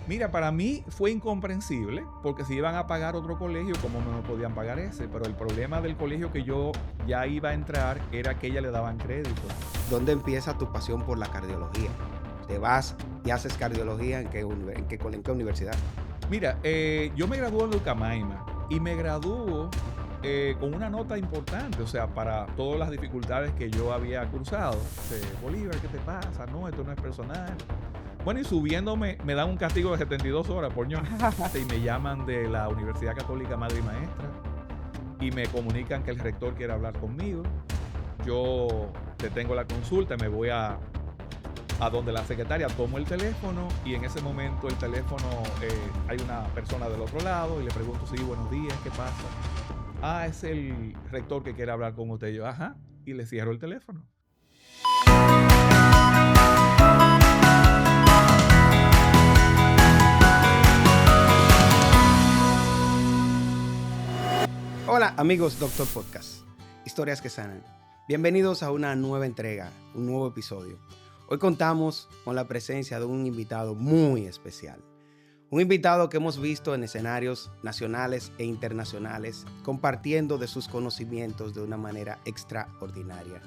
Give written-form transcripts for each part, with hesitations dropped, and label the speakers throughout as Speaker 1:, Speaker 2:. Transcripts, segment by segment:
Speaker 1: Mira, para mí fue incomprensible, porque si iban a pagar otro colegio, ¿cómo no podían pagar ese? Pero el problema del colegio que yo ya iba a entrar era que ella le daban crédito.
Speaker 2: ¿Dónde empieza tu pasión por la cardiología? ¿Te vas y haces cardiología en qué universidad?
Speaker 1: Mira, yo me gradué en Lucamaima y me graduó con una nota importante, o sea, para todas las dificultades que yo había cruzado. Bolívar, ¿qué te pasa? No, esto no es personal. Bueno, y subiéndome, me dan un castigo de 72 horas por ñoño. Y me llaman de la Universidad Católica Madre y Maestra y me comunican que el rector quiere hablar conmigo. Yo detengo la consulta, me voy a donde la secretaria, tomo el teléfono y en ese momento el teléfono, hay una persona del otro lado y le pregunto, sí, buenos días, ¿qué pasa? Ah, es el rector que quiere hablar con usted. Yo, ajá, y le cierro el teléfono.
Speaker 2: Hola amigos Doctor Podcast, historias que sanan. Bienvenidos a una nueva entrega, un nuevo episodio. Hoy contamos con la presencia de un invitado muy especial. Un invitado que hemos visto en escenarios nacionales e internacionales, compartiendo de sus conocimientos de una manera extraordinaria.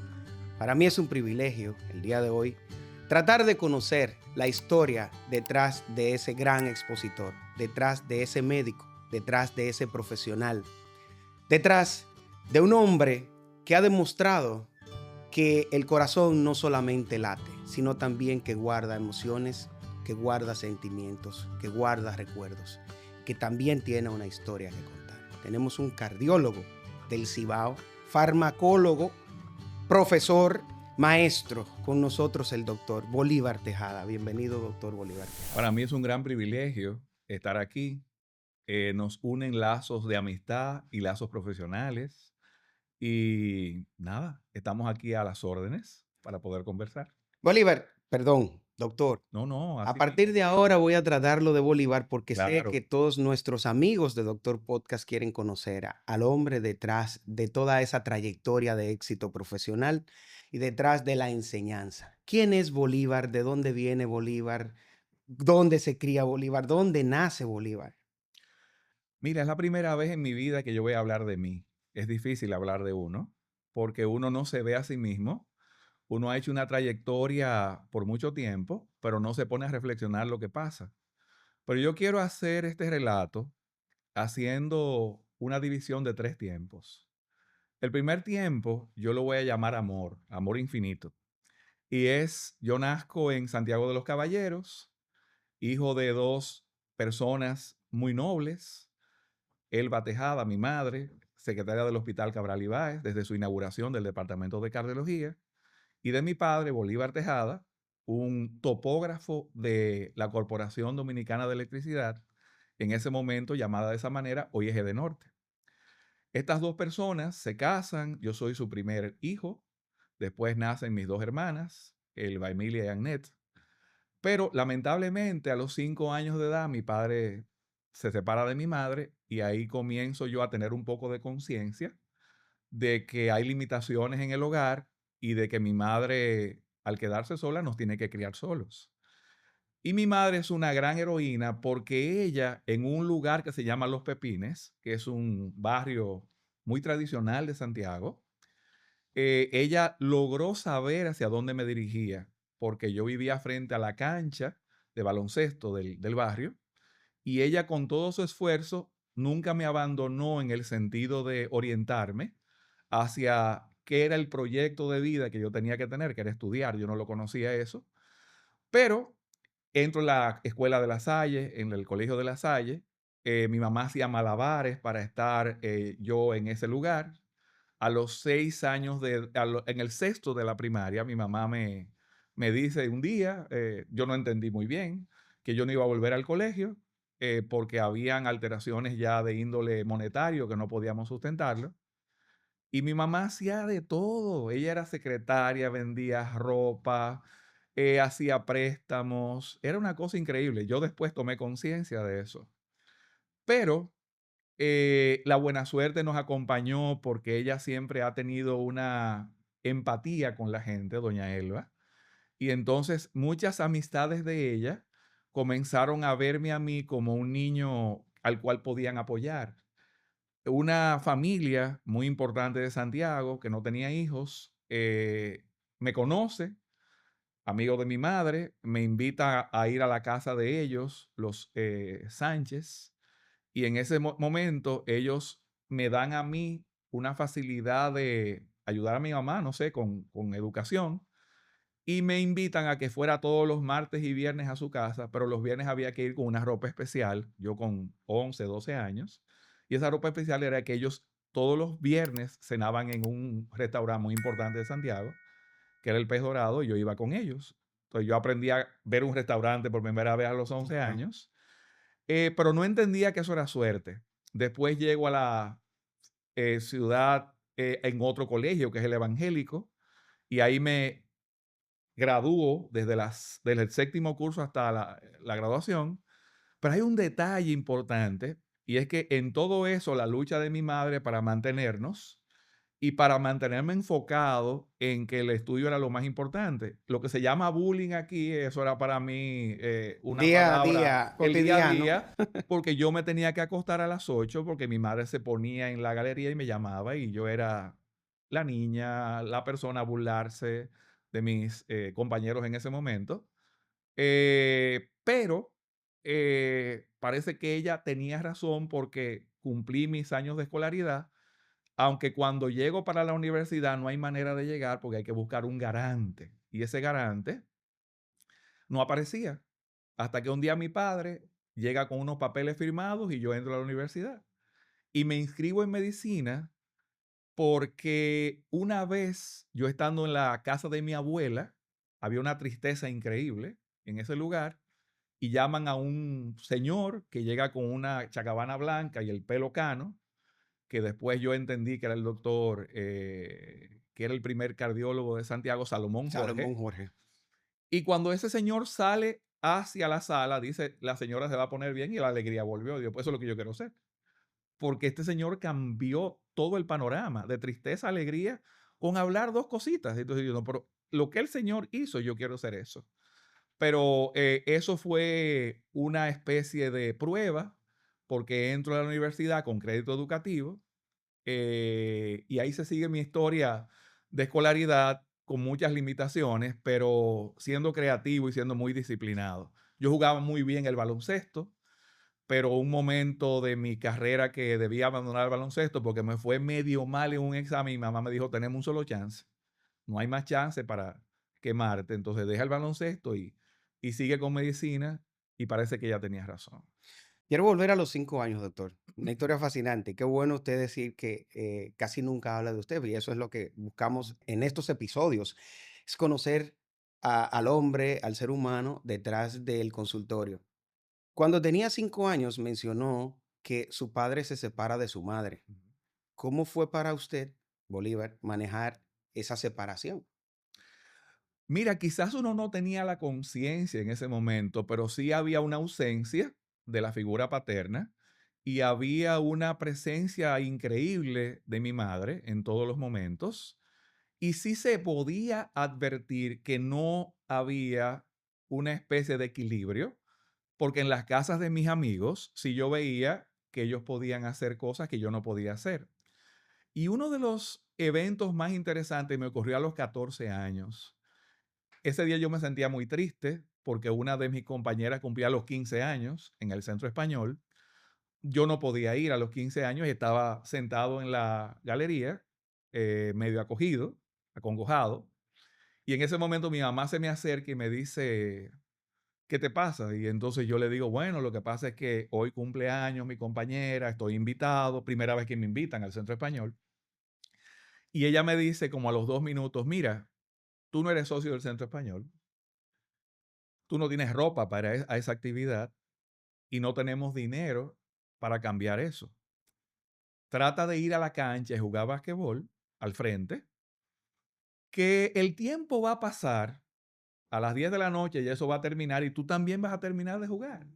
Speaker 2: Para mí es un privilegio, el día de hoy, tratar de conocer la historia detrás de ese gran expositor, detrás de ese médico, detrás de ese profesional, detrás de un hombre que ha demostrado que el corazón no solamente late, sino también que guarda emociones, que guarda sentimientos, que guarda recuerdos, que también tiene una historia que contar. Tenemos un cardiólogo del Cibao, farmacólogo, profesor, maestro, con nosotros el doctor Bolívar Tejada. Bienvenido, doctor Bolívar Tejada.
Speaker 1: Para mí es un gran privilegio estar aquí. Nos unen lazos de amistad y lazos profesionales. Y nada, estamos aquí a las órdenes para poder conversar.
Speaker 2: Bolívar, perdón, doctor.
Speaker 1: No, no,
Speaker 2: A
Speaker 1: así
Speaker 2: partir
Speaker 1: mismo.
Speaker 2: de ahora voy a tratarlo de Bolívar porque sé
Speaker 1: Claro.
Speaker 2: que todos nuestros amigos de Doctor Podcast quieren conocer al hombre detrás de toda esa trayectoria de éxito profesional y detrás de la enseñanza. ¿Quién es Bolívar? ¿De dónde viene Bolívar? ¿Dónde se cría Bolívar? ¿Dónde nace Bolívar?
Speaker 1: Mira, es la primera vez en mi vida que yo voy a hablar de mí. Es difícil hablar de uno, porque uno no se ve a sí mismo. Uno ha hecho una trayectoria por mucho tiempo, pero no se pone a reflexionar lo que pasa. Pero yo quiero hacer este relato haciendo una división de tres tiempos. El primer tiempo yo lo voy a llamar amor, amor infinito. Y yo nazco en Santiago de los Caballeros, hijo de dos personas muy nobles. Elba Tejada, mi madre, secretaria del Hospital Cabral Ibáez desde su inauguración del Departamento de Cardiología, y de mi padre, Bolívar Tejada, un topógrafo de la Corporación Dominicana de Electricidad, en ese momento llamada de esa manera, hoy es Edenorte. Estas dos personas se casan, yo soy su primer hijo, después nacen mis dos hermanas, Elba Emilia y Annette, pero lamentablemente a los 5 años de edad mi padre se separa de mi madre y ahí comienzo yo a tener un poco de conciencia de que hay limitaciones en el hogar y de que mi madre, al quedarse sola, nos tiene que criar solos. Y mi madre es una gran heroína porque ella, en un lugar que se llama Los Pepines, que es un barrio muy tradicional de Santiago, ella logró saber hacia dónde me dirigía, porque yo vivía frente a la cancha de baloncesto del barrio, y ella con todo su esfuerzo nunca me abandonó en el sentido de orientarme hacia qué era el proyecto de vida que yo tenía que tener, que era estudiar. Yo no lo conocía eso, pero entro en la escuela de La Salle, en el colegio de La Salle. Mi mamá hacía malabares para estar yo en ese lugar. A los 6 años, en el sexto de la primaria, mi mamá me dice un día, yo no entendí muy bien, que yo no iba a volver al colegio porque habían alteraciones ya de índole monetario que no podíamos sustentarlo. Y mi mamá hacía de todo. Ella era secretaria, vendía ropa, hacía préstamos. Era una cosa increíble. Yo después tomé conciencia de eso. Pero la buena suerte nos acompañó porque ella siempre ha tenido una empatía con la gente, doña Elba. Y entonces muchas amistades de ella comenzaron a verme a mí como un niño al cual podían apoyar. Una familia muy importante de Santiago que no tenía hijos, me conoce, amigo de mi madre, me invita a ir a la casa de ellos, los Sánchez, y en ese momento ellos me dan a mí una facilidad de ayudar a mi mamá, no sé, con educación, y me invitan a que fuera todos los martes y viernes a su casa, pero los viernes había que ir con una ropa especial, yo con 11, 12 años, y esa ropa especial era que ellos todos los viernes cenaban en un restaurante muy importante de Santiago, que era el Pez Dorado, y yo iba con ellos. Entonces yo aprendí a ver un restaurante por primera vez a los 11
Speaker 2: Wow.
Speaker 1: años, pero no entendía que eso era suerte. Después llego a la ciudad en otro colegio, que es el evangélico, y ahí me gradúo desde el séptimo curso hasta la graduación. Pero hay un detalle importante, y es que en todo eso, la lucha de mi madre para mantenernos y para mantenerme enfocado en que el estudio era lo más importante. Lo que se llama bullying aquí, eso era para mí una
Speaker 2: Día a
Speaker 1: palabra,
Speaker 2: día,
Speaker 1: el día a
Speaker 2: cotidiano.
Speaker 1: día, porque yo me tenía que acostar a las 8 porque mi madre se ponía en la galería y me llamaba y yo era la niña, la persona a burlarse de mis compañeros en ese momento. Pero parece que ella tenía razón porque cumplí mis años de escolaridad, aunque cuando llego para la universidad no hay manera de llegar porque hay que buscar un garante. Y ese garante no aparecía. Hasta que un día mi padre llega con unos papeles firmados y yo entro a la universidad. Y me inscribo en medicina porque una vez yo estando en la casa de mi abuela, había una tristeza increíble en ese lugar y llaman a un señor que llega con una chacabana blanca y el pelo cano, que después yo entendí que era el doctor, que era el primer cardiólogo de Santiago, Salomón
Speaker 2: Salomón
Speaker 1: Jorge.
Speaker 2: Jorge.
Speaker 1: Y cuando ese señor sale hacia la sala, dice, la señora se va a poner bien y la alegría volvió. Digo, pues eso es lo que yo quiero ser. Porque este señor cambió todo el panorama, de tristeza a alegría, con hablar dos cositas. Entonces yo, no, pero lo que el señor hizo, yo quiero ser eso. Pero eso fue una especie de prueba, porque entro a la universidad con crédito educativo y ahí se sigue mi historia de escolaridad con muchas limitaciones, pero siendo creativo y siendo muy disciplinado. Yo jugaba muy bien el baloncesto, pero un momento de mi carrera que debía abandonar el baloncesto porque me fue medio mal en un examen y mi mamá me dijo, tenemos un solo chance, no hay más chance para quemarte, entonces deja el baloncesto y sigue con medicina y parece que ella tenía razón.
Speaker 2: Quiero volver a los 5 años, doctor. Una historia fascinante. Qué bueno usted decir que casi nunca habla de usted, y eso es lo que buscamos en estos episodios, es conocer al hombre, al ser humano detrás del consultorio. Cuando tenía 5 años mencionó que su padre se separa de su madre. ¿Cómo fue para usted, Bolívar, manejar esa separación?
Speaker 1: Mira, quizás uno no tenía la conciencia en ese momento, pero sí había una ausencia de la figura paterna y había una presencia increíble de mi madre en todos los momentos. Y sí se podía advertir que no había una especie de equilibrio, porque en las casas de mis amigos, sí yo veía que ellos podían hacer cosas que yo no podía hacer. Y uno de los eventos más interesantes me ocurrió a los 14 años. Ese día yo me sentía muy triste porque una de mis compañeras cumplía los 15 años en el centro español. Yo no podía ir a los 15 años y estaba sentado en la galería, medio acogido, acongojado. Y en ese momento mi mamá se me acerca y me dice, ¿qué te pasa? Y entonces yo le digo, bueno, lo que pasa es que hoy cumple años mi compañera, estoy invitado, primera vez que me invitan al centro español. Y ella me dice como a los 2 minutos, mira, tú no eres socio del centro español, tú no tienes ropa para a esa actividad y no tenemos dinero para cambiar eso. Trata de ir a la cancha y jugar basquetbol al frente, que el tiempo va a pasar a las 10 de la noche y eso va a terminar y tú también vas a terminar de jugar.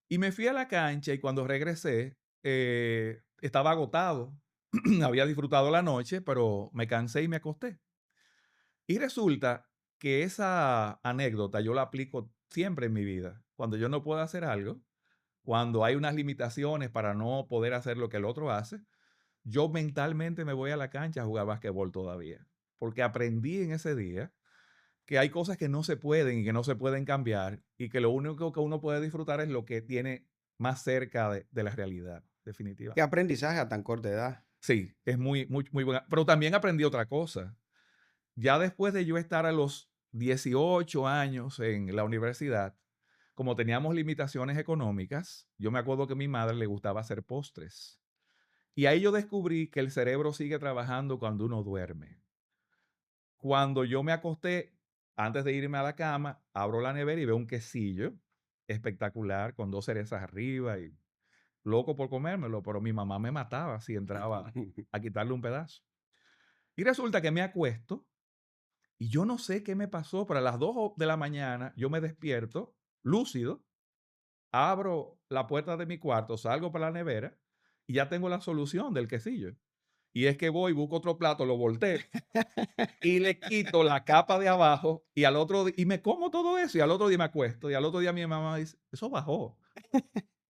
Speaker 1: Y me fui a la cancha y cuando regresé estaba agotado. Había disfrutado la noche, pero me cansé y me acosté. Y resulta que esa anécdota yo la aplico siempre en mi vida. Cuando yo no puedo hacer algo, cuando hay unas limitaciones para no poder hacer lo que el otro hace, yo mentalmente me voy a la cancha a jugar basquetbol todavía. Porque aprendí en ese día que hay cosas que no se pueden y que no se pueden cambiar y que lo único que uno puede disfrutar es lo que tiene más cerca de la realidad,
Speaker 2: Qué
Speaker 1: definitivamente.
Speaker 2: aprendizaje a tan corta edad.
Speaker 1: Sí, es muy buena. Pero también aprendí otra cosa. Ya después de yo estar a los 18 años en la universidad, como teníamos limitaciones económicas, yo me acuerdo que a mi madre le gustaba hacer postres. Y ahí yo descubrí que el cerebro sigue trabajando cuando uno duerme. Cuando yo me acosté, antes de irme a la cama, abro la nevera y veo un quesillo espectacular con 2 cerezas arriba y loco por comérmelo, pero mi mamá me mataba si entraba a quitarle un pedazo. Y resulta que me acuesto y yo no sé qué me pasó, pero a las 2 de la mañana yo me despierto lúcido, abro la puerta de mi cuarto, salgo para la nevera y ya tengo la solución del quesillo. Y es que voy, busco otro plato, lo volteo y le quito la capa de abajo y al otro y me como todo eso y al otro día me acuesto y al otro día mi mamá dice, eso bajó.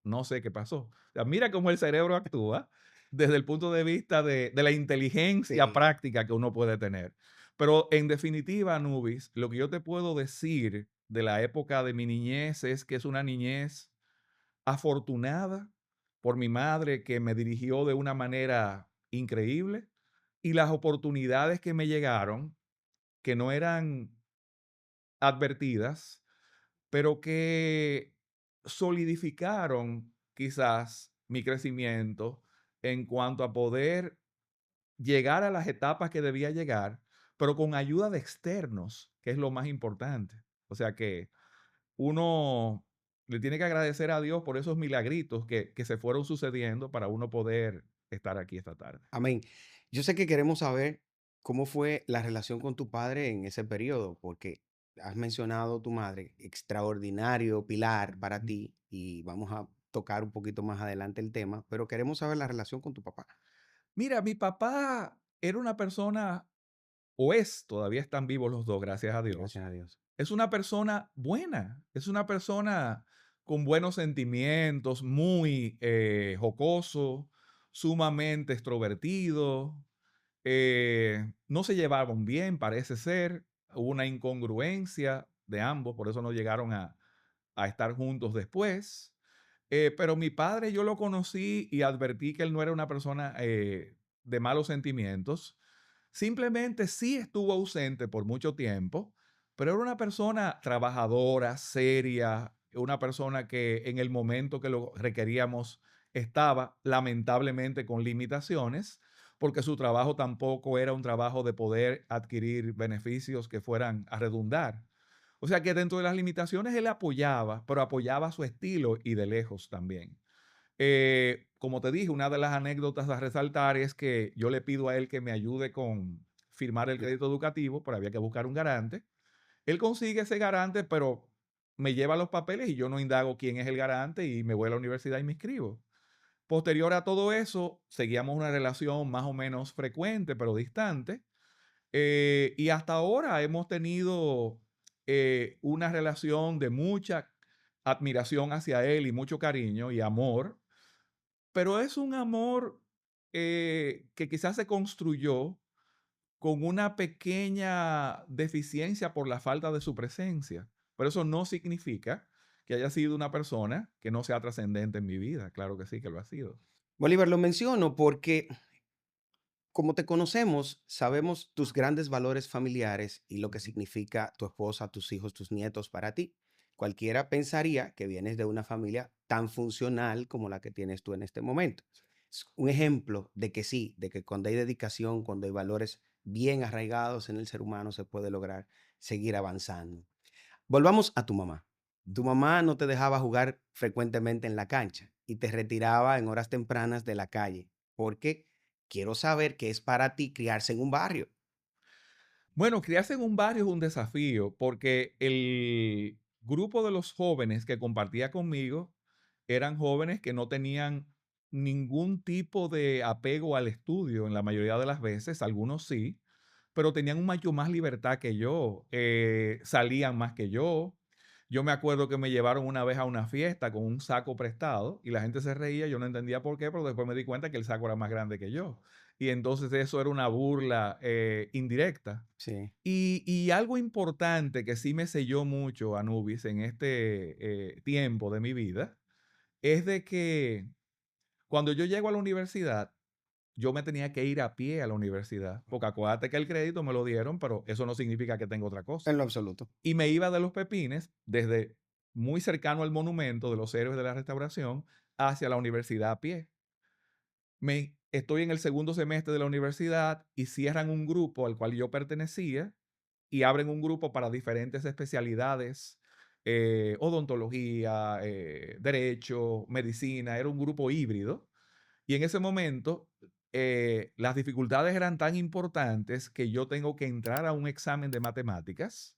Speaker 1: No sé qué pasó. O sea, mira cómo el cerebro actúa desde el punto de vista de la inteligencia
Speaker 2: Sí.
Speaker 1: práctica que uno puede tener. Pero en definitiva, Anubis, lo que yo te puedo decir de la época de mi niñez es que es una niñez afortunada por mi madre que me dirigió de una manera increíble y las oportunidades que me llegaron, que no eran advertidas, pero que solidificaron quizás mi crecimiento en cuanto a poder llegar a las etapas que debía llegar, pero con ayuda de externos, que es lo más importante. O sea que uno le tiene que agradecer a Dios por esos milagritos que se fueron sucediendo para uno poder estar aquí esta tarde.
Speaker 2: Amén. Yo sé que queremos saber cómo fue la relación con tu padre en ese periodo, porque has mencionado tu madre, extraordinario pilar para
Speaker 1: Ujú.
Speaker 2: ti, y vamos a tocar un poquito más adelante el tema, pero queremos saber la relación con tu papá.
Speaker 1: Mira, mi papá era una persona, o es, todavía están vivos los dos, gracias a Dios.
Speaker 2: Gracias a Dios.
Speaker 1: Es una persona buena, es una persona con buenos sentimientos, muy jocoso, sumamente extrovertido. No se llevaban bien, parece ser. Hubo una incongruencia de ambos, por eso no llegaron a estar juntos después. Pero mi padre yo lo conocí y advertí que él no era una persona de malos sentimientos. Simplemente sí estuvo ausente por mucho tiempo, pero era una persona trabajadora, seria, una persona que en el momento que lo requeríamos estaba lamentablemente con limitaciones, porque su trabajo tampoco era un trabajo de poder adquirir beneficios que fueran a redundar. O sea que dentro de las limitaciones él apoyaba, pero apoyaba a su estilo y de lejos también. Como te dije, una de las anécdotas a resaltar es que yo le pido a él que me ayude con firmar el crédito educativo, pero había que buscar un garante. Él consigue ese garante, pero me lleva los papeles y yo no indago quién es el garante y me voy a la universidad y me inscribo. Posterior a todo eso, seguíamos una relación más o menos frecuente, pero distante. Y hasta ahora hemos tenido una relación de mucha admiración hacia él y mucho cariño y amor, pero es un amor que quizás se construyó con una pequeña deficiencia por la falta de su presencia. Pero eso no significa que haya sido una persona que no sea trascendente en mi vida. Claro que sí, que lo ha sido.
Speaker 2: Bolívar, lo menciono porque como te conocemos, sabemos tus grandes valores familiares y lo que
Speaker 1: Ujú.
Speaker 2: significa tu esposa, tus hijos, tus nietos para ti. Cualquiera pensaría que vienes de una familia tan funcional como la que tienes tú en este momento. Es un ejemplo de que sí, de que cuando hay dedicación, cuando hay valores bien arraigados en el ser humano, se puede lograr seguir avanzando. Volvamos a tu mamá. Tu mamá no te dejaba jugar frecuentemente en la cancha y te retiraba en horas tempranas de la calle, porque quiero saber qué es para ti criarse en un barrio.
Speaker 1: Bueno, criarse en un barrio es un desafío porque el grupo de los jóvenes que compartía conmigo eran jóvenes que no tenían ningún tipo de apego al estudio en la mayoría de las veces, algunos sí, pero tenían mucho más libertad que yo, salían más que yo, Yo me acuerdo que me llevaron una vez a una fiesta con un saco prestado y la gente se reía, yo no entendía por qué, pero después me di cuenta que el saco era más grande que yo. Y entonces eso era una burla indirecta.
Speaker 2: Sí.
Speaker 1: Y algo importante que sí me selló mucho, Anubis, en este tiempo de mi vida, es de que cuando yo llego a la universidad, yo me tenía que ir a pie a la universidad, porque acuérdate que el crédito me lo dieron, pero eso no significa que tengo otra cosa.
Speaker 2: En lo absoluto.
Speaker 1: Y me iba de Los Pepines, desde muy cercano al monumento de los héroes de la Restauración, hacia la universidad a pie. Estoy en el segundo semestre de la universidad y cierran un grupo al cual yo pertenecía y abren un grupo para diferentes especialidades, odontología, derecho, medicina, era un grupo híbrido. Y en ese momento, las dificultades eran tan importantes que yo tengo que entrar a un examen de matemáticas,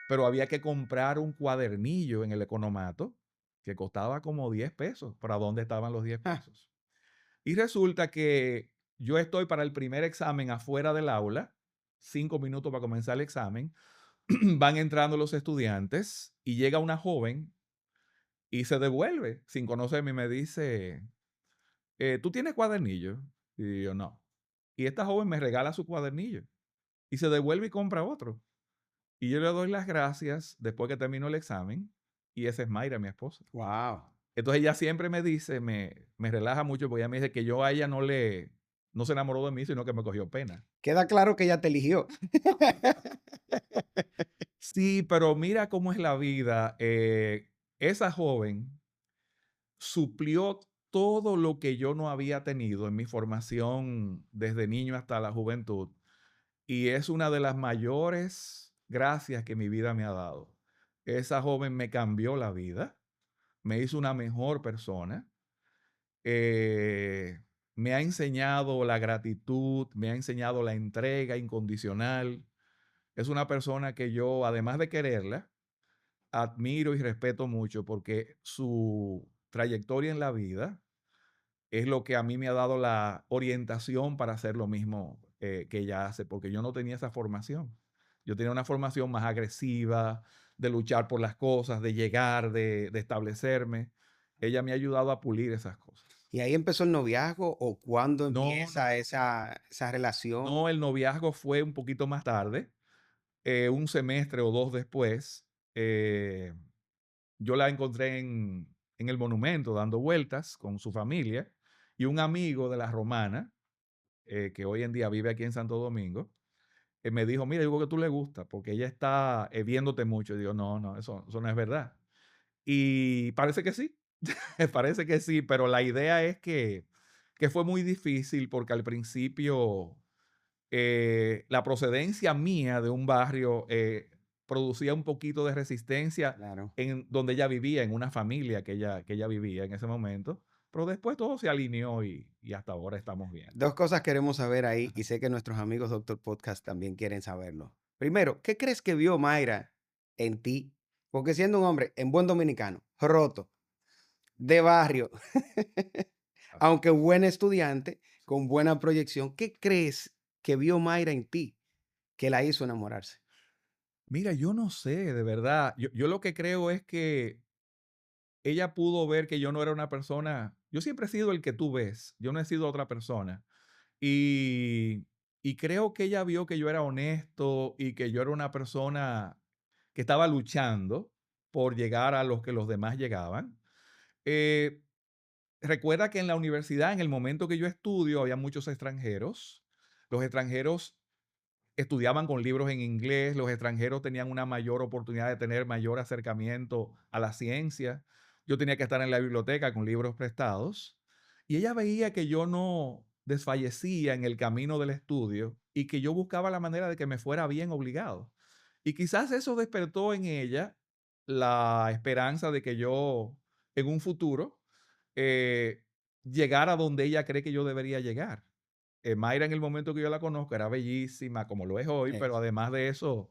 Speaker 1: pero había que comprar un cuadernillo en el economato que costaba como 10 pesos. ¿Para dónde estaban los 10
Speaker 2: Ah,
Speaker 1: pesos? Y resulta que yo estoy para el primer examen afuera del aula, 5 minutos para comenzar el examen, van entrando los estudiantes y llega una joven y se devuelve sin conocerme y me dice, ¿tú tienes cuadernillo? Y yo no. Y esta joven me regala su cuadernillo y se devuelve y compra otro. Y yo le doy las gracias después que terminó el examen y esa es Mayra, mi esposa.
Speaker 2: wow.
Speaker 1: Entonces ella siempre me dice, me relaja mucho porque ella me dice que yo a ella no se enamoró de mí, sino que me cogió pena.
Speaker 2: Queda claro que ella te eligió.
Speaker 1: Sí, pero mira cómo es la vida. Esa joven suplió todo lo que yo no había tenido en mi formación desde niño hasta la juventud. Y es una de las mayores gracias que mi vida me ha dado. Esa joven me cambió la vida, me hizo una mejor persona, eh, me ha enseñado la gratitud, me ha enseñado la entrega incondicional. Es una persona que yo, además de quererla, admiro y respeto mucho porque su trayectoria en la vida es lo que a mí me ha dado la orientación para hacer lo mismo que ella hace, porque yo no tenía esa formación. Yo tenía una formación más agresiva, de luchar por las cosas, de llegar, de establecerme. Ella me ha ayudado a pulir esas cosas.
Speaker 2: ¿Y ahí empezó el noviazgo o cuándo
Speaker 1: No, no,
Speaker 2: empieza esa relación?
Speaker 1: no, el noviazgo fue un poquito más tarde, un semestre o dos después. eh, yo la encontré en el monumento dando vueltas con su familia y un amigo de la Romana, que hoy en día vive aquí en Santo Domingo, me dijo, mira, yo creo que tú le gusta porque ella está viéndote mucho. Y digo, no, no, eso no es verdad. Y parece que sí, parece que sí, pero la idea es que fue muy difícil porque al principio la procedencia mía de un barrio producía un poquito de resistencia
Speaker 2: Claro.
Speaker 1: en donde ella vivía, en una familia que ella vivía en ese momento, pero después todo se alineó y hasta ahora estamos bien.
Speaker 2: Dos cosas queremos saber ahí y sé que nuestros amigos Doctor Podcast también quieren saberlo. Primero, ¿qué crees que vio Mayra en ti? Porque siendo un hombre en buen dominicano, roto, de barrio, aunque buen estudiante, con buena proyección, ¿qué crees que vio Mayra en ti que la hizo enamorarse?
Speaker 1: Mira, yo no sé, de verdad. Yo lo que creo es que ella pudo ver que yo no era una persona, yo siempre he sido el que tú ves, yo no he sido otra persona. Y, y creo que ella vio que yo era honesto y que yo era una persona que estaba luchando por llegar a los que los demás llegaban. Eh, Recuerda que en la universidad, en el momento que yo estudio, había muchos extranjeros. Los extranjeros estudiaban con libros en inglés, los extranjeros tenían una mayor oportunidad de tener mayor acercamiento a la ciencia. Yo tenía que estar en la biblioteca con libros prestados y ella veía que yo no desfallecía en el camino del estudio y que yo buscaba la manera de que me fuera bien obligado. Y quizás eso despertó en ella la esperanza de que yo en un futuro eh, llegara donde ella cree que yo debería llegar. Mayra en el momento que yo la conozco era bellísima, como lo es hoy, pero
Speaker 2: Es.
Speaker 1: además de eso,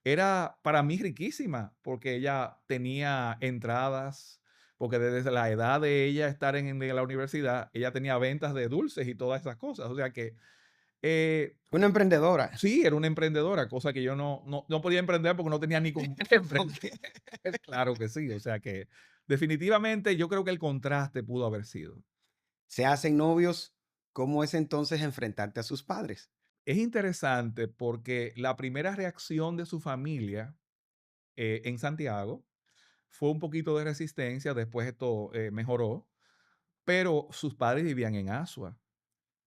Speaker 1: era para mí riquísima, porque ella tenía entradas, porque desde la edad de ella estar en la universidad, ella tenía ventas de dulces y todas esas cosas. O sea que Eh,
Speaker 2: Una emprendedora.
Speaker 1: sí, era una emprendedora, cosa que yo no podía emprender porque no tenía ni con qué emprender.
Speaker 2: Ok.
Speaker 1: Claro que sí, o sea que definitivamente yo creo que el contraste pudo haber sido.
Speaker 2: Se hacen novios. ¿Cómo es entonces enfrentarte a sus padres?
Speaker 1: Es interesante porque la primera reacción de su familia en Santiago fue un poquito de resistencia, después esto mejoró, pero sus padres vivían en Asua,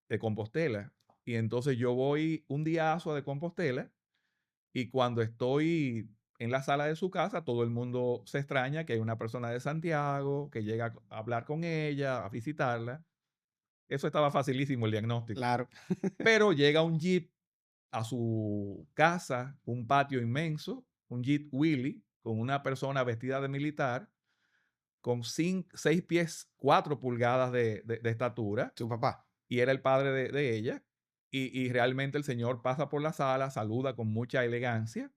Speaker 1: de Compostela. Y entonces yo voy un día a Asua de Compostela y cuando estoy en la sala de su casa, todo el mundo se extraña que hay una persona de Santiago que llega a hablar con ella, a visitarla. Eso estaba facilísimo el diagnóstico.
Speaker 2: Claro.
Speaker 1: Pero llega un jeep a su casa, un patio inmenso, un Jeep Willy, con una persona vestida de militar, con 6 pies 4 pulgadas de estatura,
Speaker 2: Su papá.
Speaker 1: y era el padre de ella. Y realmente el señor pasa por la sala, saluda con mucha elegancia,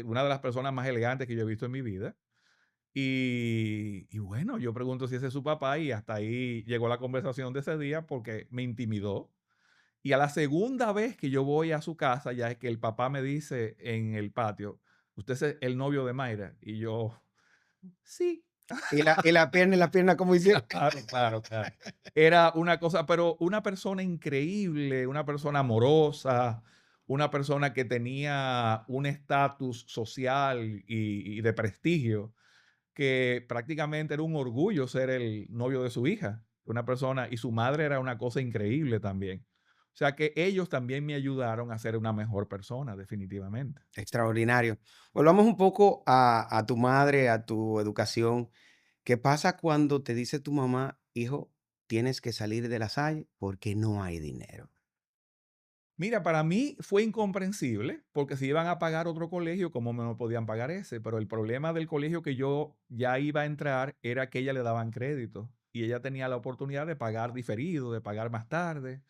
Speaker 1: una de las personas más elegantes que yo he visto en mi vida. Y bueno, yo pregunto si ese es su papá y hasta ahí llegó la conversación de ese día porque me intimidó. Y a la segunda vez que yo voy a su casa, ya es que el papá me dice en el patio: "¿Usted es el novio de Mayra?". Y yo: "Sí".
Speaker 2: Y la pierna, ¿cómo hicieron?
Speaker 1: Claro, claro, claro. Era una cosa, pero una persona increíble, una persona amorosa, una persona que tenía un estatus social y de prestigio, que prácticamente era un orgullo ser el novio de su hija, una persona, y su madre era una cosa increíble también. O sea que ellos también me ayudaron a ser una mejor persona, definitivamente.
Speaker 2: Extraordinario. Volvamos un poco a tu madre, a tu educación. ¿Qué pasa cuando te dice tu mamá, hijo, tienes que salir de la Salle porque no hay dinero?
Speaker 1: Mira, para mí fue incomprensible porque si iban a pagar otro colegio, ¿cómo me no podían pagar ese? Pero el problema del colegio que yo ya iba a entrar era que ella le daban crédito y ella tenía la oportunidad de pagar diferido, de pagar más tarde.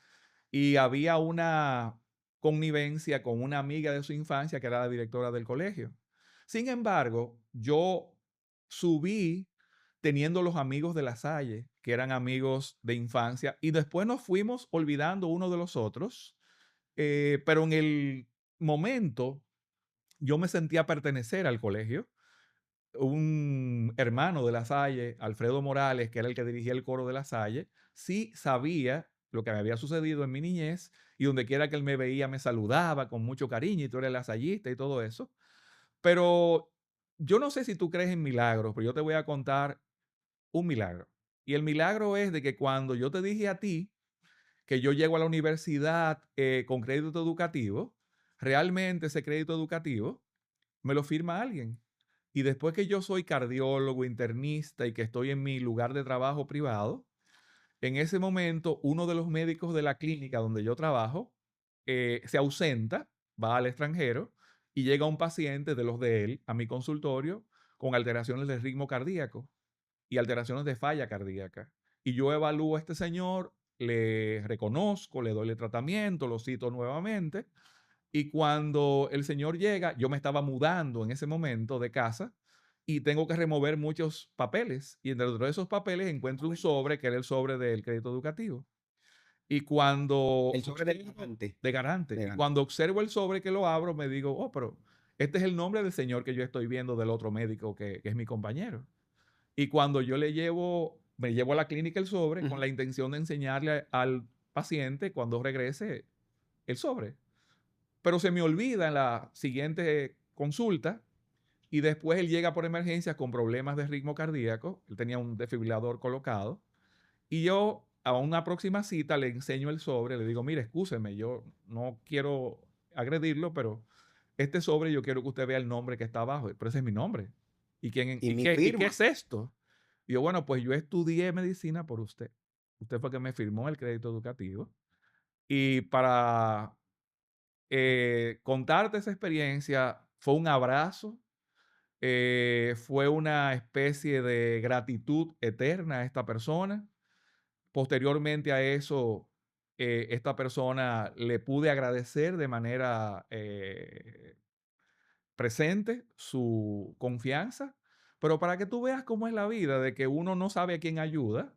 Speaker 1: Y había una connivencia con una amiga de su infancia que era la directora del colegio. Sin embargo, yo subí teniendo los amigos de la Salle, que eran amigos de infancia, y después nos fuimos olvidando uno de los otros, pero en el momento yo me sentía pertenecer al colegio. Un hermano de La Salle, Alfredo Morales, que era el que dirigía el coro de La Salle, sí sabía lo que me había sucedido en mi niñez y donde quiera que él me veía me saludaba con mucho cariño y tú eres lasallista y todo eso. Pero yo no sé si tú crees en milagros, pero yo te voy a contar un milagro. Y el milagro es de que cuando yo te dije a ti que yo llego a la universidad con crédito educativo, realmente ese crédito educativo me lo firma alguien. Y después que yo soy cardiólogo, internista y que estoy en mi lugar de trabajo privado, en ese momento uno de los médicos de la clínica donde yo trabajo se ausenta, va al extranjero y llega un paciente de los de él a mi consultorio con alteraciones del ritmo cardíaco y alteraciones de falla cardíaca. Y yo evalúo a este señor, le reconozco, le doy el tratamiento, lo cito nuevamente y cuando el señor llega, yo me estaba mudando en ese momento de casa y tengo que remover muchos papeles. Y dentro de esos papeles encuentro un sobre que era el sobre del crédito educativo. Y cuando
Speaker 2: El sobre del
Speaker 1: observo,
Speaker 2: garante.
Speaker 1: de garante,
Speaker 2: De
Speaker 1: y
Speaker 2: garante.
Speaker 1: cuando observo el sobre que lo abro, me digo, oh, pero este es el nombre del señor que yo estoy viendo del otro médico que es mi compañero. Y cuando yo me llevo a la clínica el sobre con
Speaker 2: Ujú.
Speaker 1: la intención de enseñarle al paciente cuando regrese el sobre, pero se me olvida en la siguiente consulta y después él llega por emergencia con problemas de ritmo cardíaco, él tenía un desfibrilador colocado y yo a una próxima cita le enseño el sobre, le digo, mire, excúseme, yo no quiero agredirlo, pero este sobre yo quiero que usted vea el nombre que está abajo, pero ese es mi nombre. ¿Y, quién,
Speaker 2: Y
Speaker 1: y,
Speaker 2: mi
Speaker 1: qué, y qué
Speaker 2: firma.
Speaker 1: es esto? Y yo, bueno, pues yo estudié medicina por usted. Usted fue que me firmó el crédito educativo. Y para contarte esa experiencia fue un abrazo, fue una especie de gratitud eterna a esta persona. Posteriormente a eso, esta persona le pude agradecer de manera presente su confianza, pero para que tú veas cómo es la vida, de que uno no sabe a quién ayuda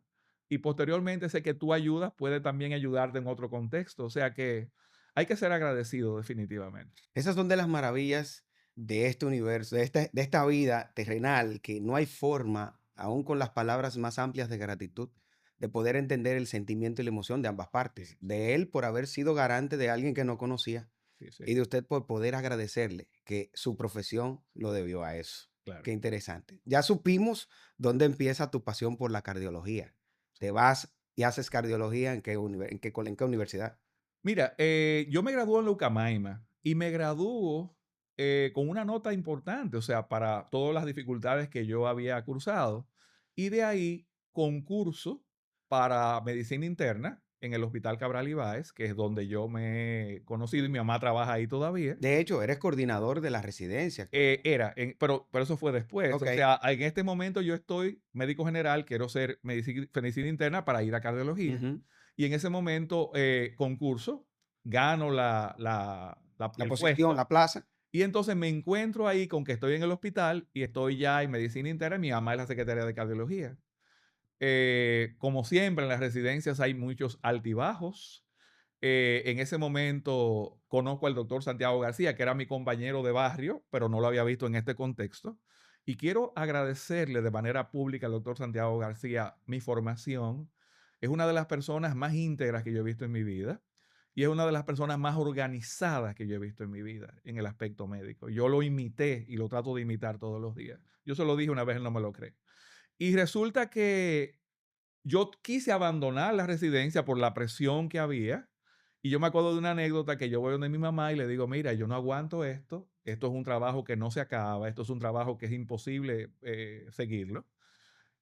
Speaker 1: y posteriormente sé que tú ayudas puede también ayudarte en otro contexto. O sea que hay que ser agradecido definitivamente.
Speaker 2: Esas son de las maravillas de este universo, de esta vida terrenal, que no hay forma, aún con las palabras más amplias de gratitud, de poder entender el sentimiento y la emoción de ambas
Speaker 1: Sí,
Speaker 2: partes. De él por haber sido garante de alguien que no conocía
Speaker 1: sí, sí,
Speaker 2: y de usted por poder agradecerle que su profesión lo debió a eso.
Speaker 1: claro.
Speaker 2: Qué interesante. Ya supimos dónde empieza tu pasión por la cardiología. Te vas y haces cardiología en qué universidad.
Speaker 1: Mira, yo me gradué en la Ucamaima y me graduó con una nota importante, o sea, para todas las dificultades que yo había cursado. Y de ahí concurso para medicina interna en el Hospital Cabral Ibáez, que es donde yo me he conocido y mi mamá trabaja ahí todavía.
Speaker 2: De hecho, eres coordinador de la residencia actualmente.
Speaker 1: Pero eso fue después.
Speaker 2: Ok.
Speaker 1: O sea, en este momento yo estoy médico general, quiero ser medicina interna para ir a cardiología.
Speaker 2: Ujú.
Speaker 1: Y en ese momento concurso, gano
Speaker 2: La
Speaker 1: el
Speaker 2: posición,
Speaker 1: puesto.
Speaker 2: la plaza.
Speaker 1: Y entonces me encuentro ahí con que estoy en el hospital y estoy ya en medicina interna. Mi mamá es la secretaria de cardiología. Como siempre, en las residencias hay muchos altibajos. En ese momento conozco al doctor Santiago García, que era mi compañero de barrio, pero no lo había visto en este contexto. Y quiero agradecerle de manera pública al doctor Santiago García mi formación. Es una de las personas más íntegras que yo he visto en mi vida y es una de las personas más organizadas que yo he visto en mi vida en el aspecto médico. Yo lo imité y lo trato de imitar todos los días. Yo se lo dije una vez, él no me lo cree. Y resulta que yo quise abandonar la residencia por la presión que había. Y yo me acuerdo de una anécdota que yo voy donde mi mamá y le digo, mira, yo no aguanto esto. Esto es un trabajo que no se acaba. Esto es un trabajo que es imposible seguirlo.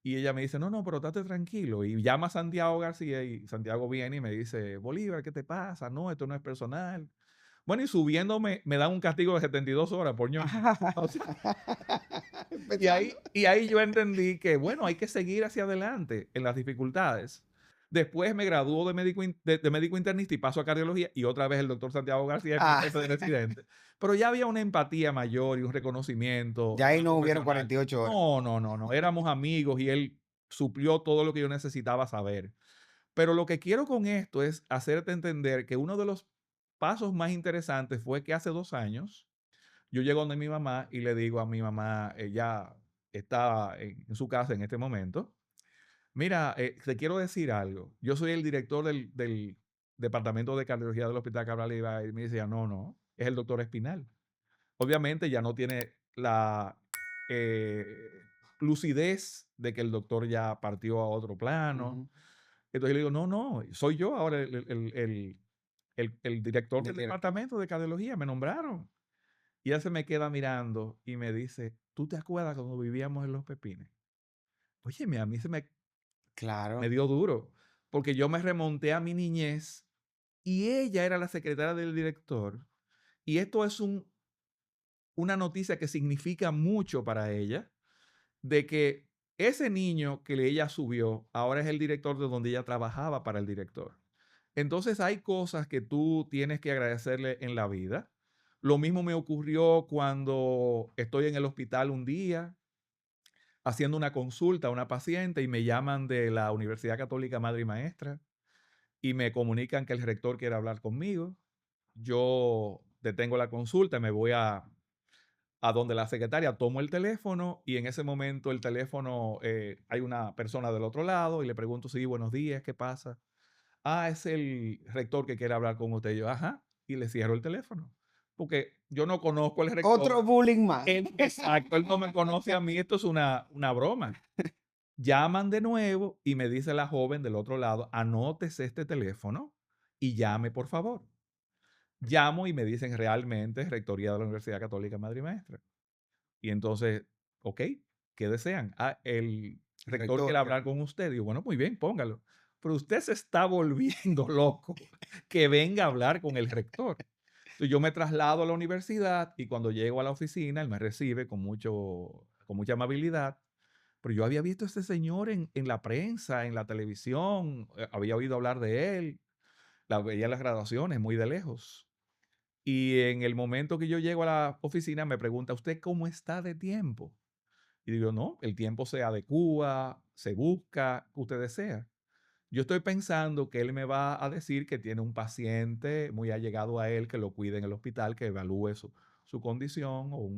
Speaker 1: Y ella me dice, no, no, pero estate tranquilo. Y llama a Santiago García y Santiago viene y me dice, Bolívar, ¿qué te pasa? No, esto no es personal. Bueno, y subiéndome me dan un castigo de 72 horas por ñoño. O sea,
Speaker 2: Empezando.
Speaker 1: y ahí yo entendí que, bueno, hay que seguir hacia adelante en las dificultades. Después me graduó de médico internista y paso a cardiología y otra vez el doctor Santiago García es mi
Speaker 2: Ah,
Speaker 1: jefe de residente. Pero ya había una empatía mayor y un reconocimiento
Speaker 2: ya ahí
Speaker 1: más
Speaker 2: no hubieron
Speaker 1: profesional.
Speaker 2: 48 horas.
Speaker 1: No, no, no, no. Éramos amigos y él suplió todo lo que yo necesitaba saber. Pero lo que quiero con esto es hacerte entender que uno de los pasos más interesantes fue que hace 2 años yo llego donde mi mamá y le digo a mi mamá, ella está en su casa en este momento, mira, te quiero decir algo. Yo soy el director del departamento de cardiología del Hospital Cabral Ibáez. Y me dice, no, no, es el doctor Espinal. Obviamente ya no tiene la eh, lucidez de que el doctor ya partió a otro plano.
Speaker 2: Ujú.
Speaker 1: Entonces le digo, no, no, soy yo ahora el director
Speaker 2: De
Speaker 1: del
Speaker 2: tiro.
Speaker 1: departamento de cardiología, me nombraron. Y él se me queda mirando y me dice, ¿tú te acuerdas cuando vivíamos en Los Pepines? Óyeme, a mí me
Speaker 2: Claro.
Speaker 1: dio duro, porque yo me remonté a mi niñez y ella era la secretaria del director. Y esto es una noticia que significa mucho para ella, de que ese niño que ella subió ahora es el director de donde ella trabajaba para el director. Entonces hay cosas que tú tienes que agradecerle en la vida. Lo mismo me ocurrió cuando estoy en el hospital un día haciendo una consulta a una paciente y me llaman de la Universidad Católica Madre y Maestra y me comunican que el rector quiere hablar conmigo. Yo detengo la consulta, me voy a donde la secretaria, tomo el teléfono y en ese momento el teléfono, hay una persona del otro lado y le pregunto, sí, buenos días, ¿qué pasa? Ah, es el rector que quiere hablar con usted. Y yo, ajá, y le cierro el teléfono. Porque yo no conozco al
Speaker 2: Otro
Speaker 1: rector.
Speaker 2: bullying más.
Speaker 1: Exacto, él no me conoce a mí, esto es una broma. Llaman de nuevo y me dice la joven del otro lado, anótese este teléfono y llame, por favor. Llamo y me dicen realmente Rectoría de la Universidad Católica Madre y Maestra. Y entonces, ok, ¿qué desean? Ah, el
Speaker 2: El
Speaker 1: rector quiere
Speaker 2: rector.
Speaker 1: hablar con usted. Digo, bueno, muy bien, póngalo. Pero usted se está volviendo loco que venga a hablar con el rector. Entonces yo me traslado a la universidad y cuando llego a la oficina, él me recibe con mucha amabilidad. Pero yo había visto a este señor en la prensa, en la televisión, había oído hablar de él, la veía en las graduaciones, muy de lejos. Y en el momento que yo llego a la oficina, me pregunta, ¿usted cómo está de tiempo? Y digo, no, el tiempo se adecúa, se busca, usted desea. Yo estoy pensando que él me va a decir que tiene un paciente muy allegado a él que lo cuide en el hospital, que evalúe su condición o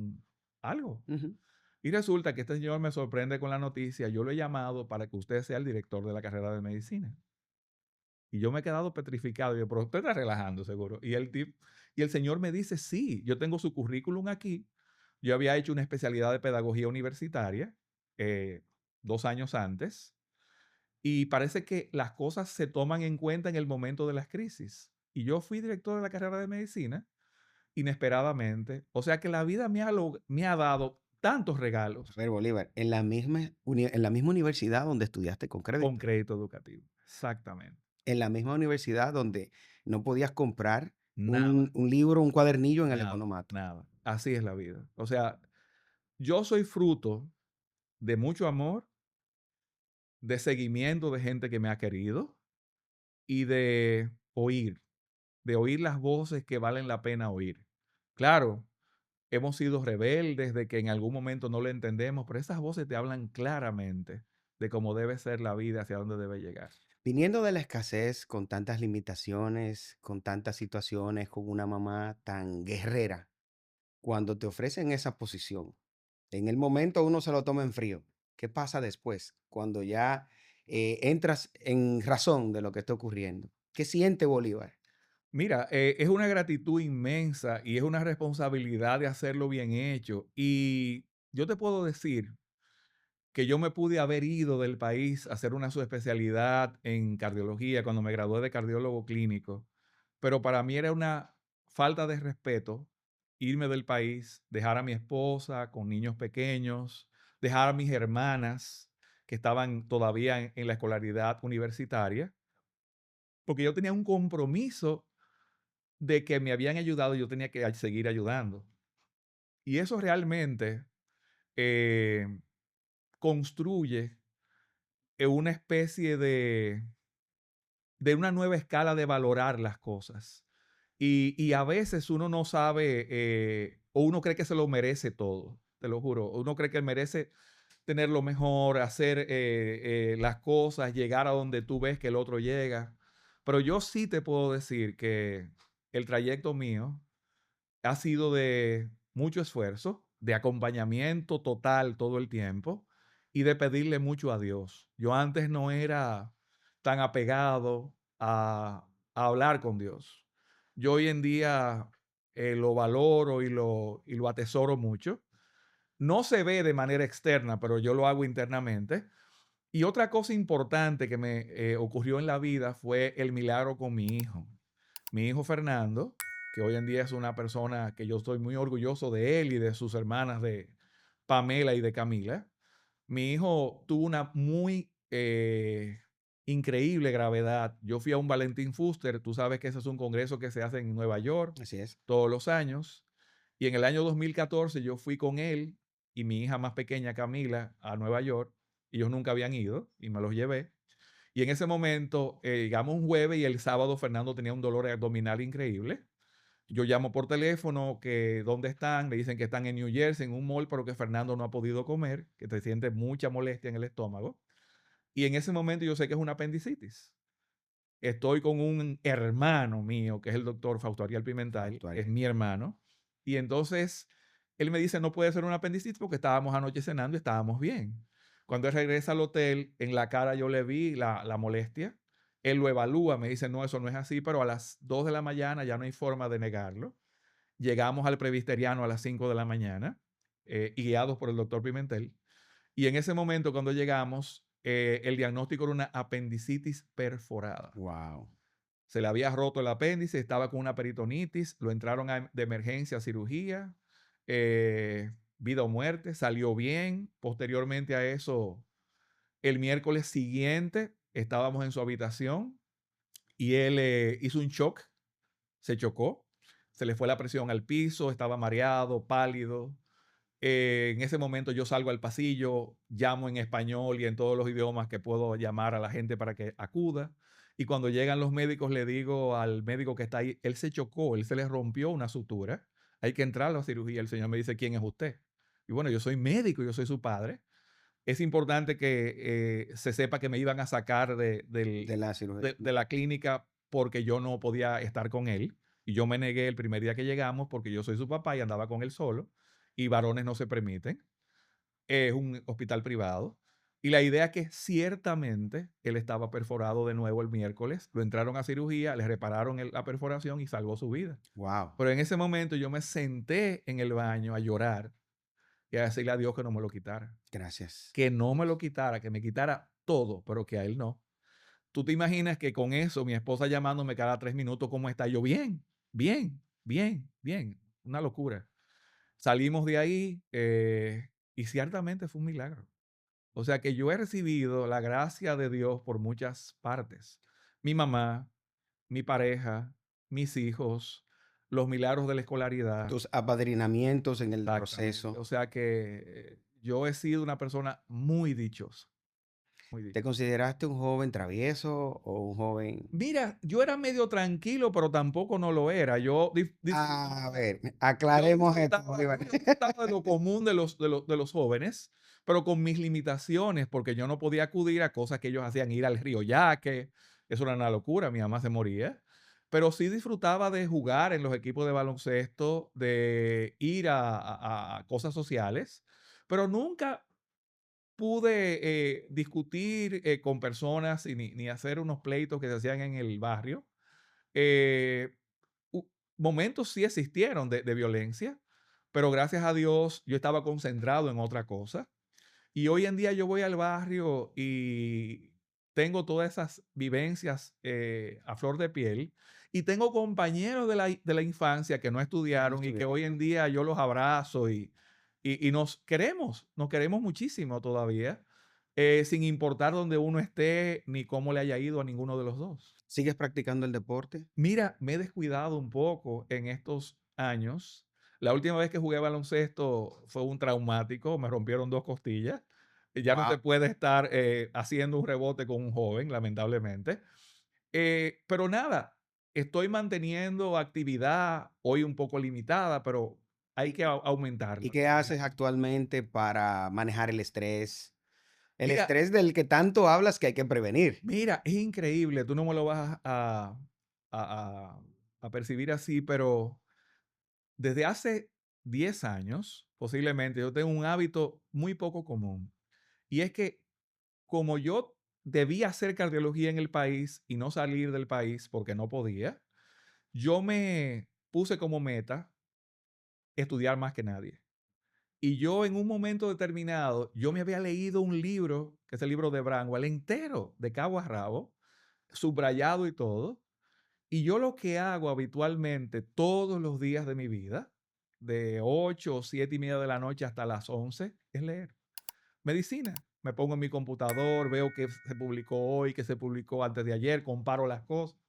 Speaker 1: algo.
Speaker 2: Ujú.
Speaker 1: Y resulta que este señor me sorprende con la noticia. Yo lo he llamado para que usted sea el director de la carrera de medicina. Y yo me he quedado petrificado. Yo, pero usted está relajando, seguro. Y el señor me dice, sí, yo tengo su currículum aquí. Yo había hecho una especialidad de pedagogía universitaria 2 años antes. Y parece que las cosas se toman en cuenta en el momento de las crisis. Y yo fui director de la carrera de medicina inesperadamente. O sea que la vida me ha dado tantos
Speaker 2: A
Speaker 1: regalos
Speaker 2: ver, Bolívar, en la misma universidad donde estudiaste con
Speaker 1: con
Speaker 2: crédito,
Speaker 1: crédito educativo. Exactamente.
Speaker 2: en la misma universidad donde no podías comprar
Speaker 1: Nada,
Speaker 2: un libro, un cuadernillo en el
Speaker 1: nada,
Speaker 2: economato.
Speaker 1: nada. Así es la vida. O sea, yo soy fruto de mucho amor, de seguimiento de gente que me ha querido y de oír las voces que valen la pena oír. Claro, hemos sido rebeldes, de que en algún momento no lo entendemos, pero esas voces te hablan claramente de cómo debe ser la vida, hacia dónde debe llegar.
Speaker 2: Viniendo de la escasez, con tantas limitaciones, con tantas situaciones, con una mamá tan guerrera, cuando te ofrecen esa posición, en el momento uno se lo toma en frío. ¿Qué pasa después? Cuando ya entras en razón de lo que está ocurriendo. ¿Qué siente Bolívar?
Speaker 1: Mira, es una gratitud inmensa y es una responsabilidad de hacerlo bien hecho. Y yo te puedo decir que yo me pude haber ido del país a hacer una subespecialidad en cardiología cuando me gradué de cardiólogo clínico, pero para mí era una falta de respeto irme del país, dejar a mi esposa con niños pequeños, dejar a mis hermanas que estaban todavía en la escolaridad universitaria, porque yo tenía un compromiso de que me habían ayudado y yo tenía que seguir ayudando. Y eso realmente eh, construye una especie de una nueva escala de valorar las cosas. Y a veces uno no sabe o uno cree que se lo merece todo, te lo juro. Uno cree que merece tener lo mejor, hacer las cosas, llegar a donde tú ves que el otro llega. Pero yo sí te puedo decir que el trayecto mío ha sido de mucho esfuerzo, de acompañamiento total todo el tiempo y de pedirle mucho a Dios. Yo antes no era tan apegado a hablar con Dios. Yo hoy en día lo valoro y lo atesoro mucho. No se ve de manera externa, pero yo lo hago internamente. Y otra cosa importante que me ocurrió en la vida fue el milagro con mi hijo. Mi hijo Fernando, que hoy en día es una persona que yo estoy muy orgulloso de él y de sus hermanas de Pamela y de Camila. Mi hijo tuvo una muy increíble gravedad. Yo fui a un Valentín Fuster, tú sabes que ese es un congreso que se hace en Nueva York
Speaker 2: Así es.
Speaker 1: todos los años. Y en el año 2014 yo fui con él y mi hija más pequeña, Camila, a Nueva York. Ellos nunca habían ido y me los llevé. Y en ese momento, llegamos un jueves y el sábado Fernando tenía un dolor abdominal increíble. Yo llamo por teléfono que dónde están, me dicen que están en New Jersey, en un mall, pero que Fernando no ha podido comer, que te siente mucha molestia en el estómago. Y en ese momento yo sé que es una apendicitis. Estoy con un hermano mío, que es el doctor Fausto Ariel Pimental, es
Speaker 2: Actual.
Speaker 1: mi hermano. Y entonces él me dice, no puede ser una apendicitis porque estábamos anoche cenando y estábamos bien. Cuando él regresa al hotel, en la cara yo le vi la molestia. Él lo evalúa, me dice, no, eso no es así, pero a las 2 de la mañana ya no hay forma de negarlo. Llegamos al Presbiteriano a las 5 de la mañana, y guiados por el doctor Pimentel. Y en ese momento, cuando llegamos, el diagnóstico era una apendicitis perforada.
Speaker 2: Wow.
Speaker 1: Se le había roto el apéndice, estaba con una peritonitis, lo entraron de emergencia a cirugía, vida o muerte, salió bien. Posteriormente a eso, el miércoles siguiente estábamos en su habitación y él hizo un shock, se chocó, se le fue la presión al piso, estaba mareado, pálido. En ese momento yo salgo al pasillo, llamo en español y en todos los idiomas que puedo llamar a la gente para que acuda. Y cuando llegan los médicos, le digo al médico que está ahí, él se chocó, él se le rompió una sutura, hay que entrar a la cirugía. El señor me dice, ¿quién es usted? Y bueno, yo soy médico, yo soy su padre. es importante que se sepa que me iban a sacar
Speaker 2: de la cirugía.
Speaker 1: de la clínica porque yo no podía estar con él. Y yo me negué el primer día que llegamos porque yo soy su papá y andaba con él solo. Y varones no se permiten. Es un hospital privado. Y la idea es que ciertamente él estaba perforado de nuevo el miércoles. Lo entraron a cirugía, le repararon la perforación y salvó su vida.
Speaker 2: Wow,
Speaker 1: Pero en ese momento yo me senté en el baño a llorar y a decirle a Dios que no me lo quitara.
Speaker 2: gracias.
Speaker 1: Que no me lo quitara, que me quitara todo, pero que a él no. ¿Tú te imaginas que con eso mi esposa llamándome cada 3 minutos, cómo está? Yo, bien, bien, bien, bien. Una locura. Salimos de ahí y ciertamente fue un milagro. O sea que yo he recibido la gracia de Dios por muchas partes. Mi mamá, mi pareja, mis hijos, los milagros de la escolaridad.
Speaker 2: Tus apadrinamientos en el
Speaker 1: Exactamente.
Speaker 2: proceso.
Speaker 1: O sea que yo he sido una persona muy dichosa, muy
Speaker 2: ¿Te
Speaker 1: dichosa.
Speaker 2: consideraste un joven travieso o un joven?
Speaker 1: Mira, yo era medio tranquilo, pero tampoco no lo era. Yo
Speaker 2: A ver,
Speaker 1: yo
Speaker 2: aclaremos esto,
Speaker 1: disfrutaba,
Speaker 2: Bolívar.
Speaker 1: no, yo disfrutaba de lo común de los jóvenes, pero con mis limitaciones, porque yo no podía acudir a cosas que ellos hacían, ir al río Yaque, eso era una locura, mi mamá se moría. Pero sí disfrutaba de jugar en los equipos de baloncesto, de ir a cosas sociales, pero nunca pude discutir con personas y ni hacer unos pleitos que se hacían en el barrio. Eh, Momentos sí existieron de violencia, pero gracias a Dios yo estaba concentrado en otra cosa. Y hoy en día yo voy al barrio y tengo todas esas vivencias a flor de piel. Y tengo compañeros de la infancia que no
Speaker 2: No
Speaker 1: estudiaron y que
Speaker 2: estuvieron.
Speaker 1: hoy en día yo los abrazo y nos queremos muchísimo todavía, sin importar dónde uno esté ni cómo le haya ido a ninguno de los dos.
Speaker 2: ¿Sigues practicando el deporte?
Speaker 1: Mira, me he descuidado un poco en estos años. La última vez que jugué baloncesto fue un traumático, me rompieron 2 costillas. Y ya no
Speaker 2: Wow.
Speaker 1: se puede estar haciendo un rebote con un joven, lamentablemente. Pero nada, estoy manteniendo actividad, hoy un poco limitada, pero hay que
Speaker 2: ¿Y
Speaker 1: aumentarla
Speaker 2: qué
Speaker 1: todavía.
Speaker 2: haces actualmente para manejar el estrés? El
Speaker 1: Mira,
Speaker 2: estrés del que tanto hablas que hay que prevenir.
Speaker 1: mira, es increíble, tú no me lo vas a, a a percibir así, pero desde hace 10 años, posiblemente, yo tengo un hábito muy poco común. Y es que como yo debía hacer cardiología en el país y no salir del país porque no podía, yo me puse como meta estudiar más que nadie. Y yo en un momento determinado, yo me había leído un libro, que es el libro de Bramwell, entero, de cabo a rabo, subrayado y todo. Y yo lo que hago habitualmente todos los días de mi vida, de 8 o 7:30 de la noche hasta las 11, es leer. Medicina. Me pongo en mi computador, veo que se publicó hoy, que se publicó antes de ayer, comparo las cosas.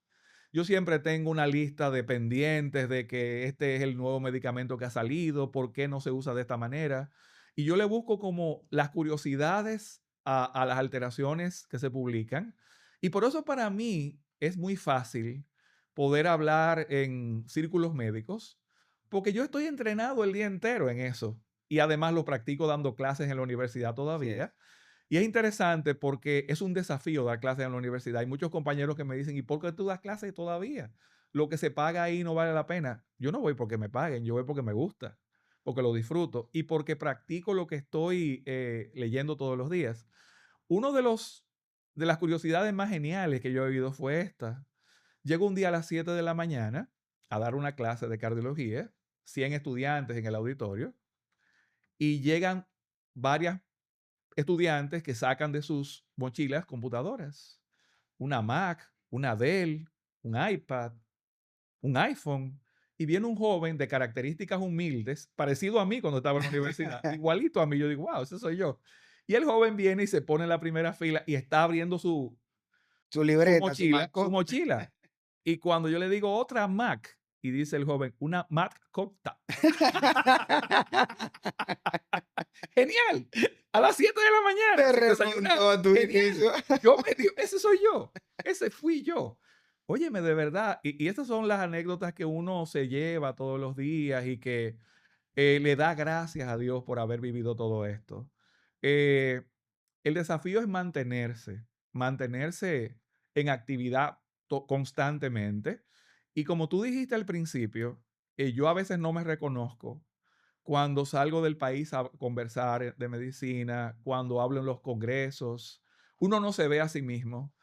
Speaker 1: Yo siempre tengo una lista de pendientes de que este es el nuevo medicamento que ha salido, por qué no se usa de esta manera. Y yo le busco como las curiosidades a las alteraciones que se publican. Y por eso para mí es muy fácil poder hablar en círculos médicos, porque yo estoy entrenado el día entero en eso. Y además lo practico dando clases en la universidad
Speaker 2: Así es.
Speaker 1: todavía. Y es interesante porque es un desafío dar clases en la universidad. Hay muchos compañeros que me dicen, ¿y por qué tú das clases todavía? Lo que se paga ahí no vale la pena. Yo no voy porque me paguen, yo voy porque me gusta, porque lo disfruto y porque practico lo que estoy leyendo todos los días. Uno de las curiosidades más geniales que yo he vivido fue esta. Llego un día a las 7 de la mañana a dar una clase de cardiología, 100 estudiantes en el auditorio, y llegan varias estudiantes que sacan de sus mochilas computadoras, una Mac, una Dell, un iPad, un iPhone, y viene un joven de características humildes, parecido a mí cuando estaba en la universidad, igualito a mí. Yo digo, wow, ese soy yo. Y el joven viene y se pone en la primera fila y está abriendo
Speaker 2: Su libreta, su
Speaker 1: su
Speaker 2: marco.
Speaker 1: mochila. Y cuando yo le digo otra Mac, y dice el joven, una Mac Copta. Genial. A las 7 de la mañana,
Speaker 2: Te
Speaker 1: sin
Speaker 2: remontó
Speaker 1: desayunar.
Speaker 2: a tu
Speaker 1: Genial.
Speaker 2: inicio.
Speaker 1: Ese soy yo. Ese fui yo. Óyeme, de verdad. Y estas son las anécdotas que uno se lleva todos los días y que le da gracias a Dios por haber vivido todo esto. Eh, el desafío es mantenerse en actividad constantemente. Y como tú dijiste al principio, yo a veces no me reconozco cuando salgo del país a conversar de medicina, cuando hablo en los congresos. Uno no se ve a sí mismo,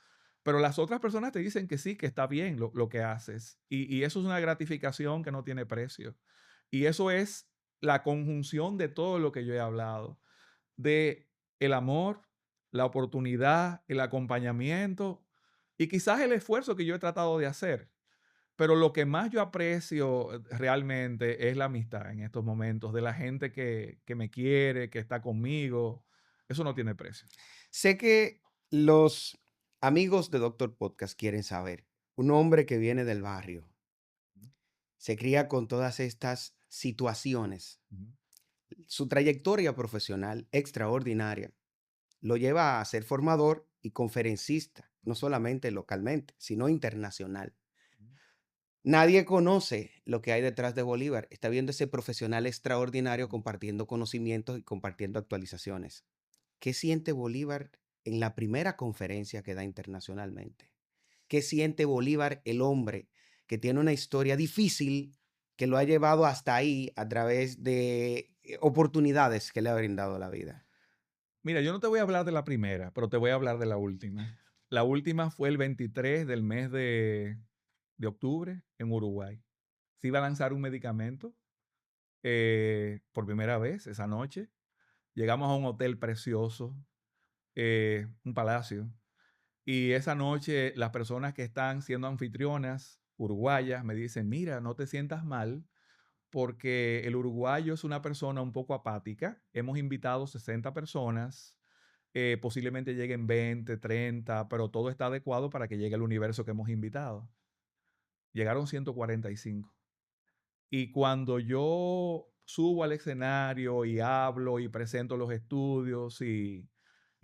Speaker 1: pero las otras personas te dicen que sí, que está bien lo que haces. Y eso es una gratificación que no tiene precio. Y eso es la conjunción de todo lo que yo he hablado, de el amor, la oportunidad, el acompañamiento y quizás el esfuerzo que yo he tratado de hacer. Pero lo que más yo aprecio realmente es la amistad en estos momentos, de la gente que me quiere, que está conmigo. Eso no tiene precio.
Speaker 2: Sé que los amigos de Doctor Podcast quieren saber, un hombre que viene del barrio, se cría con todas estas situaciones,
Speaker 1: Ujú.
Speaker 2: su trayectoria profesional extraordinaria lo lleva a ser formador y conferencista, no solamente localmente, sino internacional. Nadie conoce lo que hay detrás de Bolívar. Está viendo ese profesional extraordinario compartiendo conocimientos y compartiendo actualizaciones. ¿Qué siente Bolívar en la primera conferencia que da internacionalmente? ¿Qué siente Bolívar, el hombre que tiene una historia difícil que lo ha llevado hasta ahí a través de oportunidades que le ha brindado la vida?
Speaker 1: Mira, yo no te voy a hablar de la primera, pero te voy a hablar de la última. La última fue el 23 del mes de octubre en Uruguay. Se iba a lanzar un medicamento por primera vez esa noche. Llegamos a un hotel precioso, un palacio. Y esa noche las personas que están siendo anfitrionas uruguayas me dicen, mira, no te sientas mal porque el uruguayo es una persona un poco apática. Hemos invitado 60 personas, posiblemente lleguen 20, 30, pero todo está adecuado para que llegue el universo que hemos invitado. Llegaron 145. Y cuando yo subo al escenario y hablo y presento los estudios y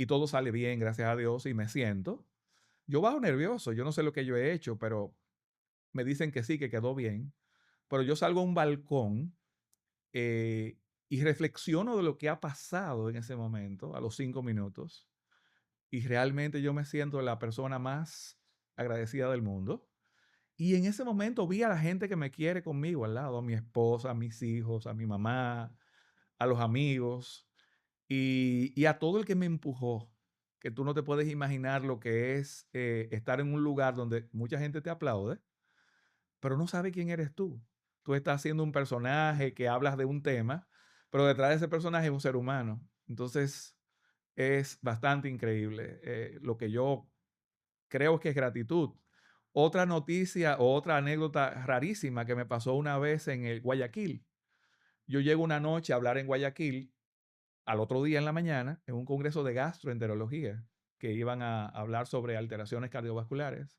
Speaker 1: todo sale bien, gracias a Dios, y me siento, yo bajo nervioso, yo no sé lo que yo he hecho, pero me dicen que sí, que quedó bien. Pero yo salgo a un balcón eh, y reflexiono de lo que ha pasado en ese momento, a los 5 minutos, y realmente yo me siento la persona más agradecida del mundo. Y en ese momento vi a la gente que me quiere conmigo al lado, a mi esposa, a mis hijos, a mi mamá, a los amigos y a todo el que me empujó, que tú no te puedes imaginar lo que es estar en un lugar donde mucha gente te aplaude, pero no sabe quién eres tú. Tú estás haciendo un personaje que hablas de un tema, pero detrás de ese personaje es un ser humano. Entonces es bastante increíble. Lo que yo creo que es gratitud. Otra noticia o otra anécdota rarísima que me pasó una vez en el Guayaquil. Yo llego una noche a hablar en Guayaquil, al otro día en la mañana, en un congreso de gastroenterología, que iban a hablar sobre alteraciones cardiovasculares.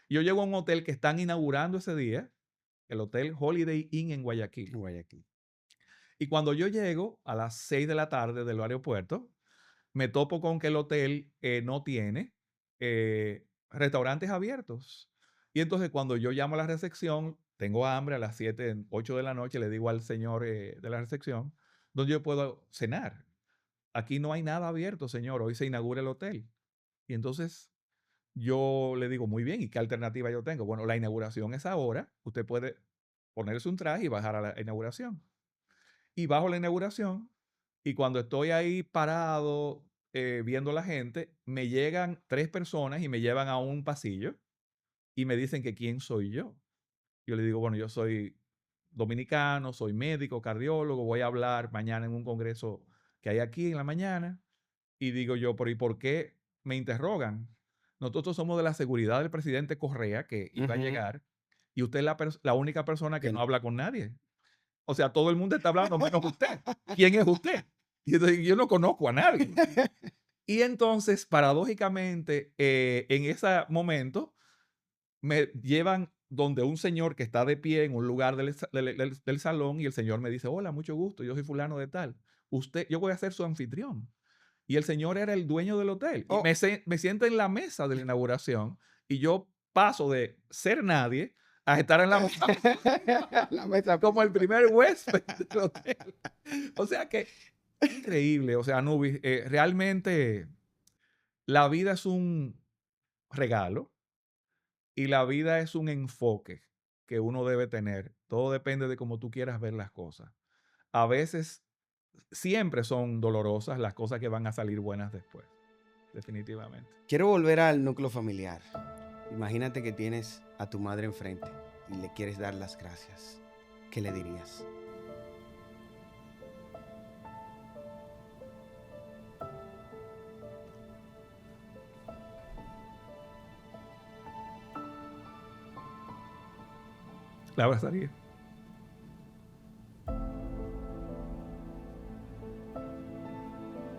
Speaker 1: Y yo llego a un hotel que están inaugurando ese día, el Hotel Holiday Inn en Guayaquil.
Speaker 2: Guayaquil.
Speaker 1: Y cuando yo llego a las 6 de la tarde del aeropuerto, me topo con que el hotel no tiene restaurantes abiertos. Y entonces cuando yo llamo a la recepción, tengo hambre a las 7, 8 de la noche, le digo al señor de la recepción, ¿dónde yo puedo cenar? Aquí no hay nada abierto, señor, hoy se inaugura el hotel. Y entonces yo le digo, muy bien, ¿y qué alternativa yo tengo? Bueno, la inauguración es ahora, usted puede ponerse un traje y bajar a la inauguración. Y bajo la inauguración, y cuando estoy ahí parado viendo a la gente, me llegan 3 personas y me llevan a un pasillo y me dicen que quién soy yo. Yo le digo, bueno, yo soy dominicano, soy médico, cardiólogo, voy a hablar mañana en un congreso que hay aquí en la mañana. Y digo yo, pero ¿y por qué me interrogan? Nosotros somos de la seguridad del presidente Correa, que iba a
Speaker 2: Ujú.
Speaker 1: llegar, y usted es la única persona que
Speaker 2: Que
Speaker 1: no
Speaker 2: no.
Speaker 1: habla con nadie. O sea, todo el mundo está hablando menos usted. ¿Quién es usted? Y entonces, yo no conozco a nadie. Y entonces, paradójicamente, en ese momento, me llevan donde un señor que está de pie en un lugar del salón y el señor me dice, hola, mucho gusto, yo soy fulano de tal. Yo voy a ser su anfitrión. Y el señor era el dueño del hotel. Y
Speaker 2: Oh.
Speaker 1: me siento en la mesa de la inauguración y yo paso de ser nadie a estar en la mesa
Speaker 2: La mesa
Speaker 1: como el
Speaker 2: principal.
Speaker 1: primer huésped del hotel. O sea que increíble, o sea, Nubis, realmente La vida es un regalo y la vida es un enfoque que uno debe tener. Todo depende de cómo tú quieras ver las cosas. A veces, siempre son dolorosas las cosas que van a salir buenas después, definitivamente.
Speaker 2: Quiero volver al núcleo familiar. Imagínate que tienes a tu madre enfrente y le quieres dar las gracias. ¿Qué le dirías?
Speaker 1: La abrazaría.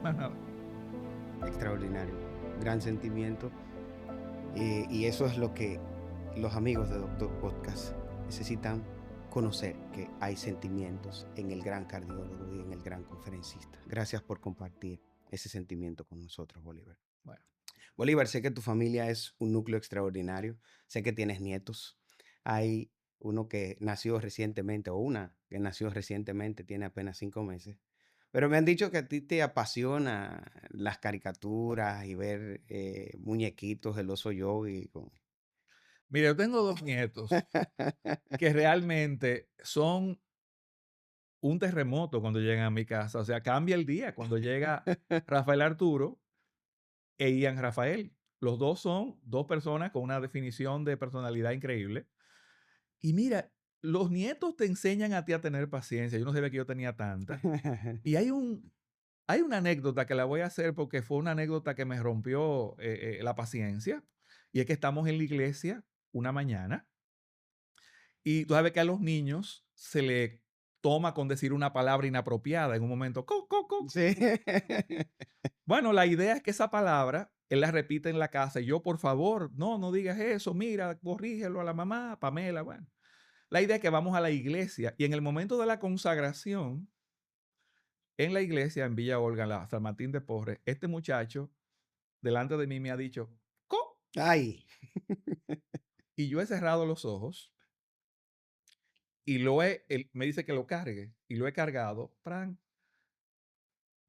Speaker 1: Más nada.
Speaker 2: Extraordinario. Gran sentimiento. Y eso es lo que los amigos de Doctor Podcast necesitan conocer, que hay sentimientos en el gran cardiólogo y en el gran conferencista. Gracias por compartir ese sentimiento con nosotros, Bolívar.
Speaker 1: Bueno,
Speaker 2: Bolívar, sé que tu familia es un núcleo extraordinario. Sé que tienes nietos. Hay uno que nació recientemente, o una que nació recientemente, tiene apenas 5 meses. Pero me han dicho que a ti te apasiona las caricaturas y ver muñequitos del oso yogi.
Speaker 1: mira, yo tengo dos nietos que realmente son un terremoto cuando llegan a mi casa. O sea, cambia el día cuando llega Rafael Arturo e Ian Rafael. Los dos son dos personas con una definición de personalidad increíble. Y mira, los nietos te enseñan a ti a tener paciencia. Yo no sabía que yo tenía tanta. Y hay una anécdota que la voy a hacer porque fue una anécdota que me rompió la paciencia. Y es que estamos en la iglesia una mañana y tú sabes que a los niños se le toma con decir una palabra inapropiada en un momento. "Co, co, co".
Speaker 2: Sí.
Speaker 1: Bueno, la idea es que esa palabra él la repite en la casa y yo, por favor, no, no digas eso, mira, corrígelo a la mamá, Pamela, bueno. La idea es que vamos a la iglesia y en el momento de la consagración, en la iglesia en Villa Olga, en la San Martín de Porres, este muchacho delante de mí me ha dicho, "Co",
Speaker 2: Ay.
Speaker 1: y yo he cerrado los ojos y él me dice que lo cargue y lo he cargado, pran,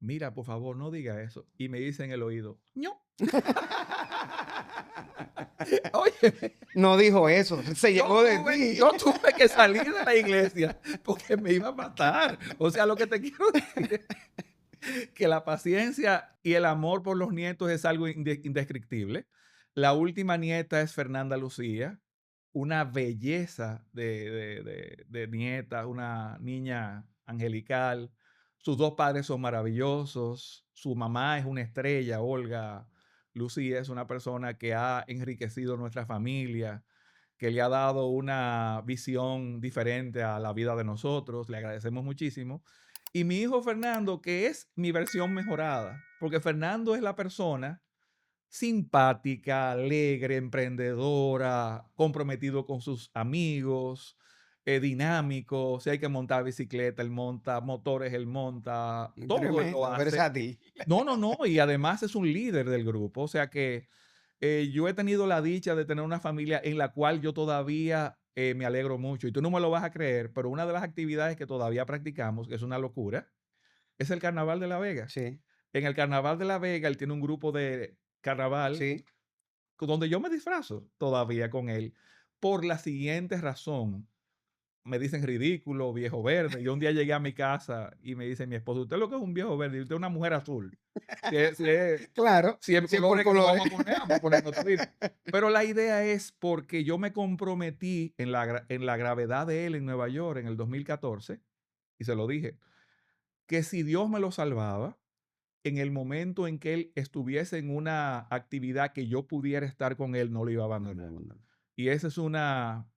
Speaker 1: mira, por favor, no diga eso. Y me dice en el oído, ño. Oye,
Speaker 2: No dijo eso, se llevó de ti.
Speaker 1: yo tuve que salir de la iglesia porque me iba a matar. O sea, lo que te quiero decir es que la paciencia y el amor por los nietos es algo indescriptible. La última nieta es Fernanda Lucía, una belleza de nieta, una niña angelical. Sus dos padres son maravillosos. Su mamá es una estrella, Olga Lucía es una persona que ha enriquecido nuestra familia, que le ha dado una visión diferente a la vida de nosotros. Le agradecemos muchísimo. Y mi hijo Fernando, que es mi versión mejorada, porque Fernando es la persona simpática, alegre, emprendedora, comprometido con sus amigos, dinámico. Si hay que montar bicicleta, él monta, motores, él monta, todo él lo
Speaker 2: Tremendo,
Speaker 1: hace.
Speaker 2: versátil.
Speaker 1: No, no, no, y además es un líder del grupo. O sea que yo he tenido la dicha de tener una familia en la cual yo todavía me alegro mucho. Y tú no me lo vas a creer, pero una de las actividades que todavía practicamos, que es una locura, es el Carnaval de La Vega.
Speaker 2: Sí,
Speaker 1: En el Carnaval de La Vega, él tiene un grupo de carnaval
Speaker 2: sí.
Speaker 1: donde yo me disfrazo todavía con él por la siguiente razón. Me dicen ridículo, viejo verde. Yo un día llegué a mi casa y me dice mi esposo, usted lo que es un viejo verde y usted es una mujer azul.
Speaker 2: Claro,
Speaker 1: Si es
Speaker 2: sí, por
Speaker 1: colores que nos
Speaker 2: colores.
Speaker 1: vamos a poner todito. Pero la idea es porque yo me comprometí en la gravedad de él en Nueva York en el 2014 y se lo dije, que si Dios me lo salvaba, en el momento en que él estuviese en una actividad que yo pudiera estar con él, no lo iba a abandonar. Y esa es una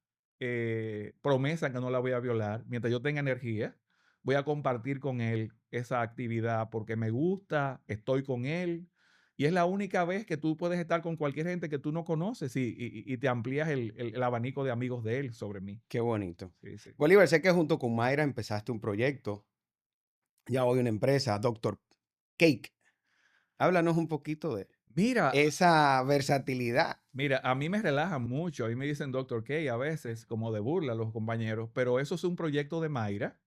Speaker 1: promesa que no la voy a violar. Mientras yo tenga energía, voy a compartir con él esa actividad porque me gusta, estoy con él. Y es la única vez que tú puedes estar con cualquier gente que tú no conoces y te amplías el abanico de amigos de él sobre mí.
Speaker 2: Qué bonito.
Speaker 1: Sí, sí.
Speaker 2: Bolívar, sé que junto con Mayra empezaste un proyecto, ya hoy una empresa, Doctor Cake. Háblanos un poquito de
Speaker 1: Mira,
Speaker 2: esa versatilidad.
Speaker 1: Mira, a mí me relaja mucho. A mí me dicen Doctor K a veces, como de burla los compañeros, pero eso es un proyecto de Mayra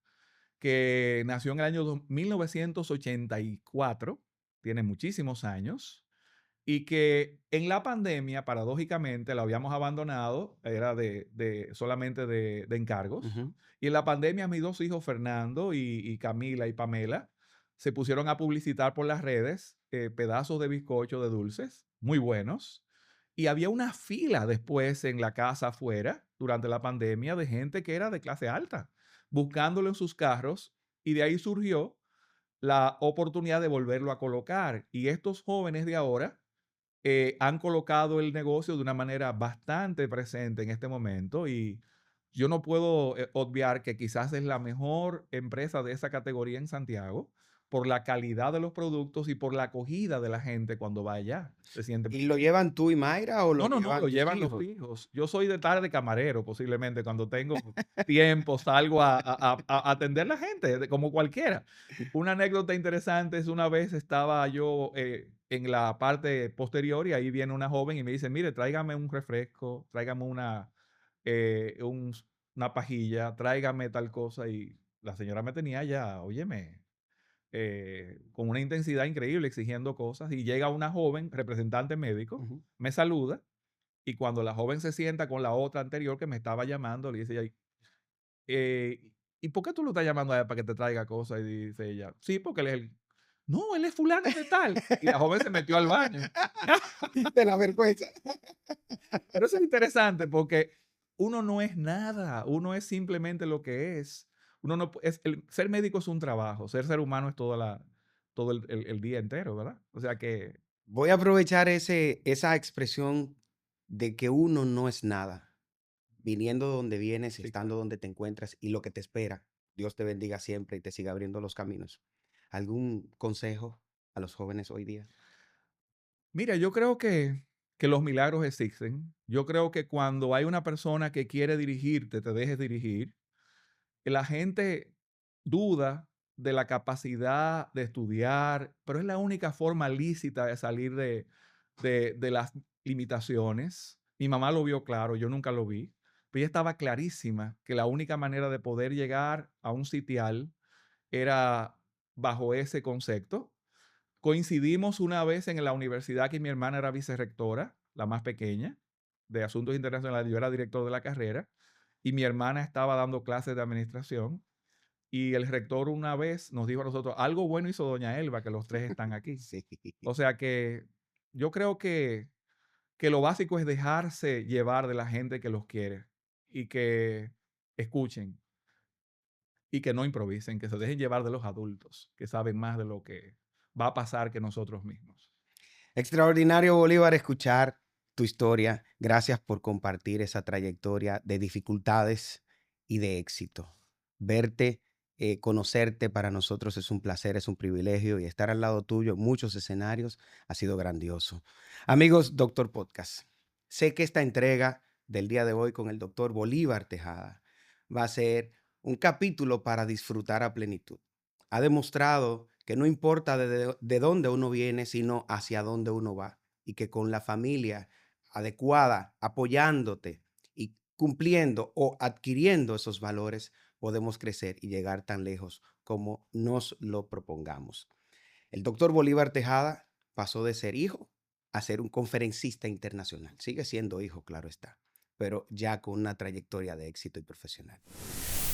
Speaker 1: que nació en el año 1984, tiene muchísimos años. y que en la pandemia, paradójicamente, la habíamos abandonado, era solamente de encargos.
Speaker 2: Ujú.
Speaker 1: Y en la pandemia mis dos hijos, Fernando y Camila y Pamela, se pusieron a publicitar por las redes pedazos de bizcocho de dulces, muy buenos. Y había una fila después en la casa afuera, durante la pandemia, de gente que era de clase alta, buscándolo en sus carros. Y de ahí surgió la oportunidad de volverlo a colocar. Y estos jóvenes de ahora han colocado el negocio de una manera bastante presente en este momento y yo no puedo obviar que quizás es la mejor empresa de esa categoría en Santiago por la calidad de los productos y por la acogida de la gente cuando va allá. Se siente.
Speaker 2: ¿Y lo llevan tú y Mayra o lo
Speaker 1: No, no, no,
Speaker 2: llevan
Speaker 1: lo
Speaker 2: tus
Speaker 1: llevan los
Speaker 2: hijos?
Speaker 1: hijos. Yo soy de tarde camarero, posiblemente, cuando tengo tiempo, salgo a atender la gente, como cualquiera. Una anécdota interesante es una vez estaba yo en la parte posterior y ahí viene una joven y me dice, mire, tráigame un refresco, tráigame eh, un- una pajilla, tráigame tal cosa. Y la señora me tenía ya, óyeme, con una intensidad increíble exigiendo cosas. Y llega una joven, representante médico,
Speaker 2: Ujú.
Speaker 1: me saluda y cuando la joven se sienta con la otra anterior que me estaba llamando, le dice ella, eh, ¿y por qué tú lo estás llamando a él para que te traiga cosas? Y dice ella, sí, porque él es el... No, él es fulano de tal. Y la joven se metió al baño.
Speaker 2: De la vergüenza.
Speaker 1: Pero eso es interesante porque uno no es nada, uno es simplemente lo que es. Uno no, ser médico es un trabajo, ser humano es todo el día entero, ¿verdad? O sea que,
Speaker 2: Voy a aprovechar esa expresión de que uno no es nada, viniendo de donde vienes,
Speaker 1: sí,
Speaker 2: estando
Speaker 1: claro.
Speaker 2: donde te encuentras y lo que te espera. Dios te bendiga siempre y te siga abriendo los caminos. ¿Algún consejo a los jóvenes hoy día?
Speaker 1: Mira, yo creo que los milagros existen. Yo creo que cuando hay una persona que quiere dirigirte, te dejes dirigir. La gente duda de la capacidad de estudiar, pero es la única forma lícita de salir de las limitaciones. Mi mamá lo vio claro, yo nunca lo vi, pero ella estaba clarísima que la única manera de poder llegar a un sitial era bajo ese concepto. Coincidimos una vez en la universidad que mi hermana era vicerrectora, la más pequeña, de Asuntos Internacionales. Yo era director de la carrera y mi hermana estaba dando clases de administración. Y el rector una vez nos dijo a nosotros, algo bueno hizo doña Elba, que los tres están aquí.
Speaker 2: Sí.
Speaker 1: O sea que yo creo que lo básico es dejarse llevar de la gente que los quiere y que escuchen y que no improvisen, que se dejen llevar de los adultos, que saben más de lo que va a pasar que nosotros mismos.
Speaker 2: Extraordinario, Bolívar, escuchar tu historia. Gracias por compartir esa trayectoria de dificultades y de éxito. Verte, conocerte para nosotros es un placer, es un privilegio y estar al lado tuyo en muchos escenarios ha sido grandioso. Amigos, Doctor Podcast, sé que esta entrega del día de hoy con el doctor Bolívar Tejada va a ser un capítulo para disfrutar a plenitud. Ha demostrado que no importa de dónde uno viene, sino hacia dónde uno va. Y que con la familia adecuada, apoyándote y cumpliendo o adquiriendo esos valores, podemos crecer y llegar tan lejos como nos lo propongamos. El doctor Bolívar Tejada pasó de ser hijo a ser un conferencista internacional. Sigue siendo hijo, claro está, pero ya con una trayectoria de éxito y profesional.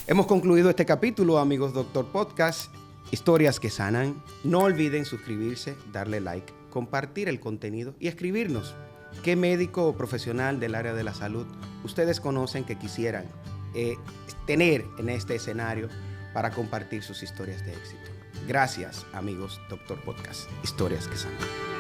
Speaker 2: Hemos concluido este capítulo, amigos Doctor Podcast, Historias que Sanan. No olviden suscribirse, darle like, compartir el contenido y escribirnos. ¿Qué médico o profesional del área de la salud ustedes conocen que quisieran tener en este escenario para compartir sus historias de éxito? Gracias, amigos Doctor Podcast, Historias que Sanan.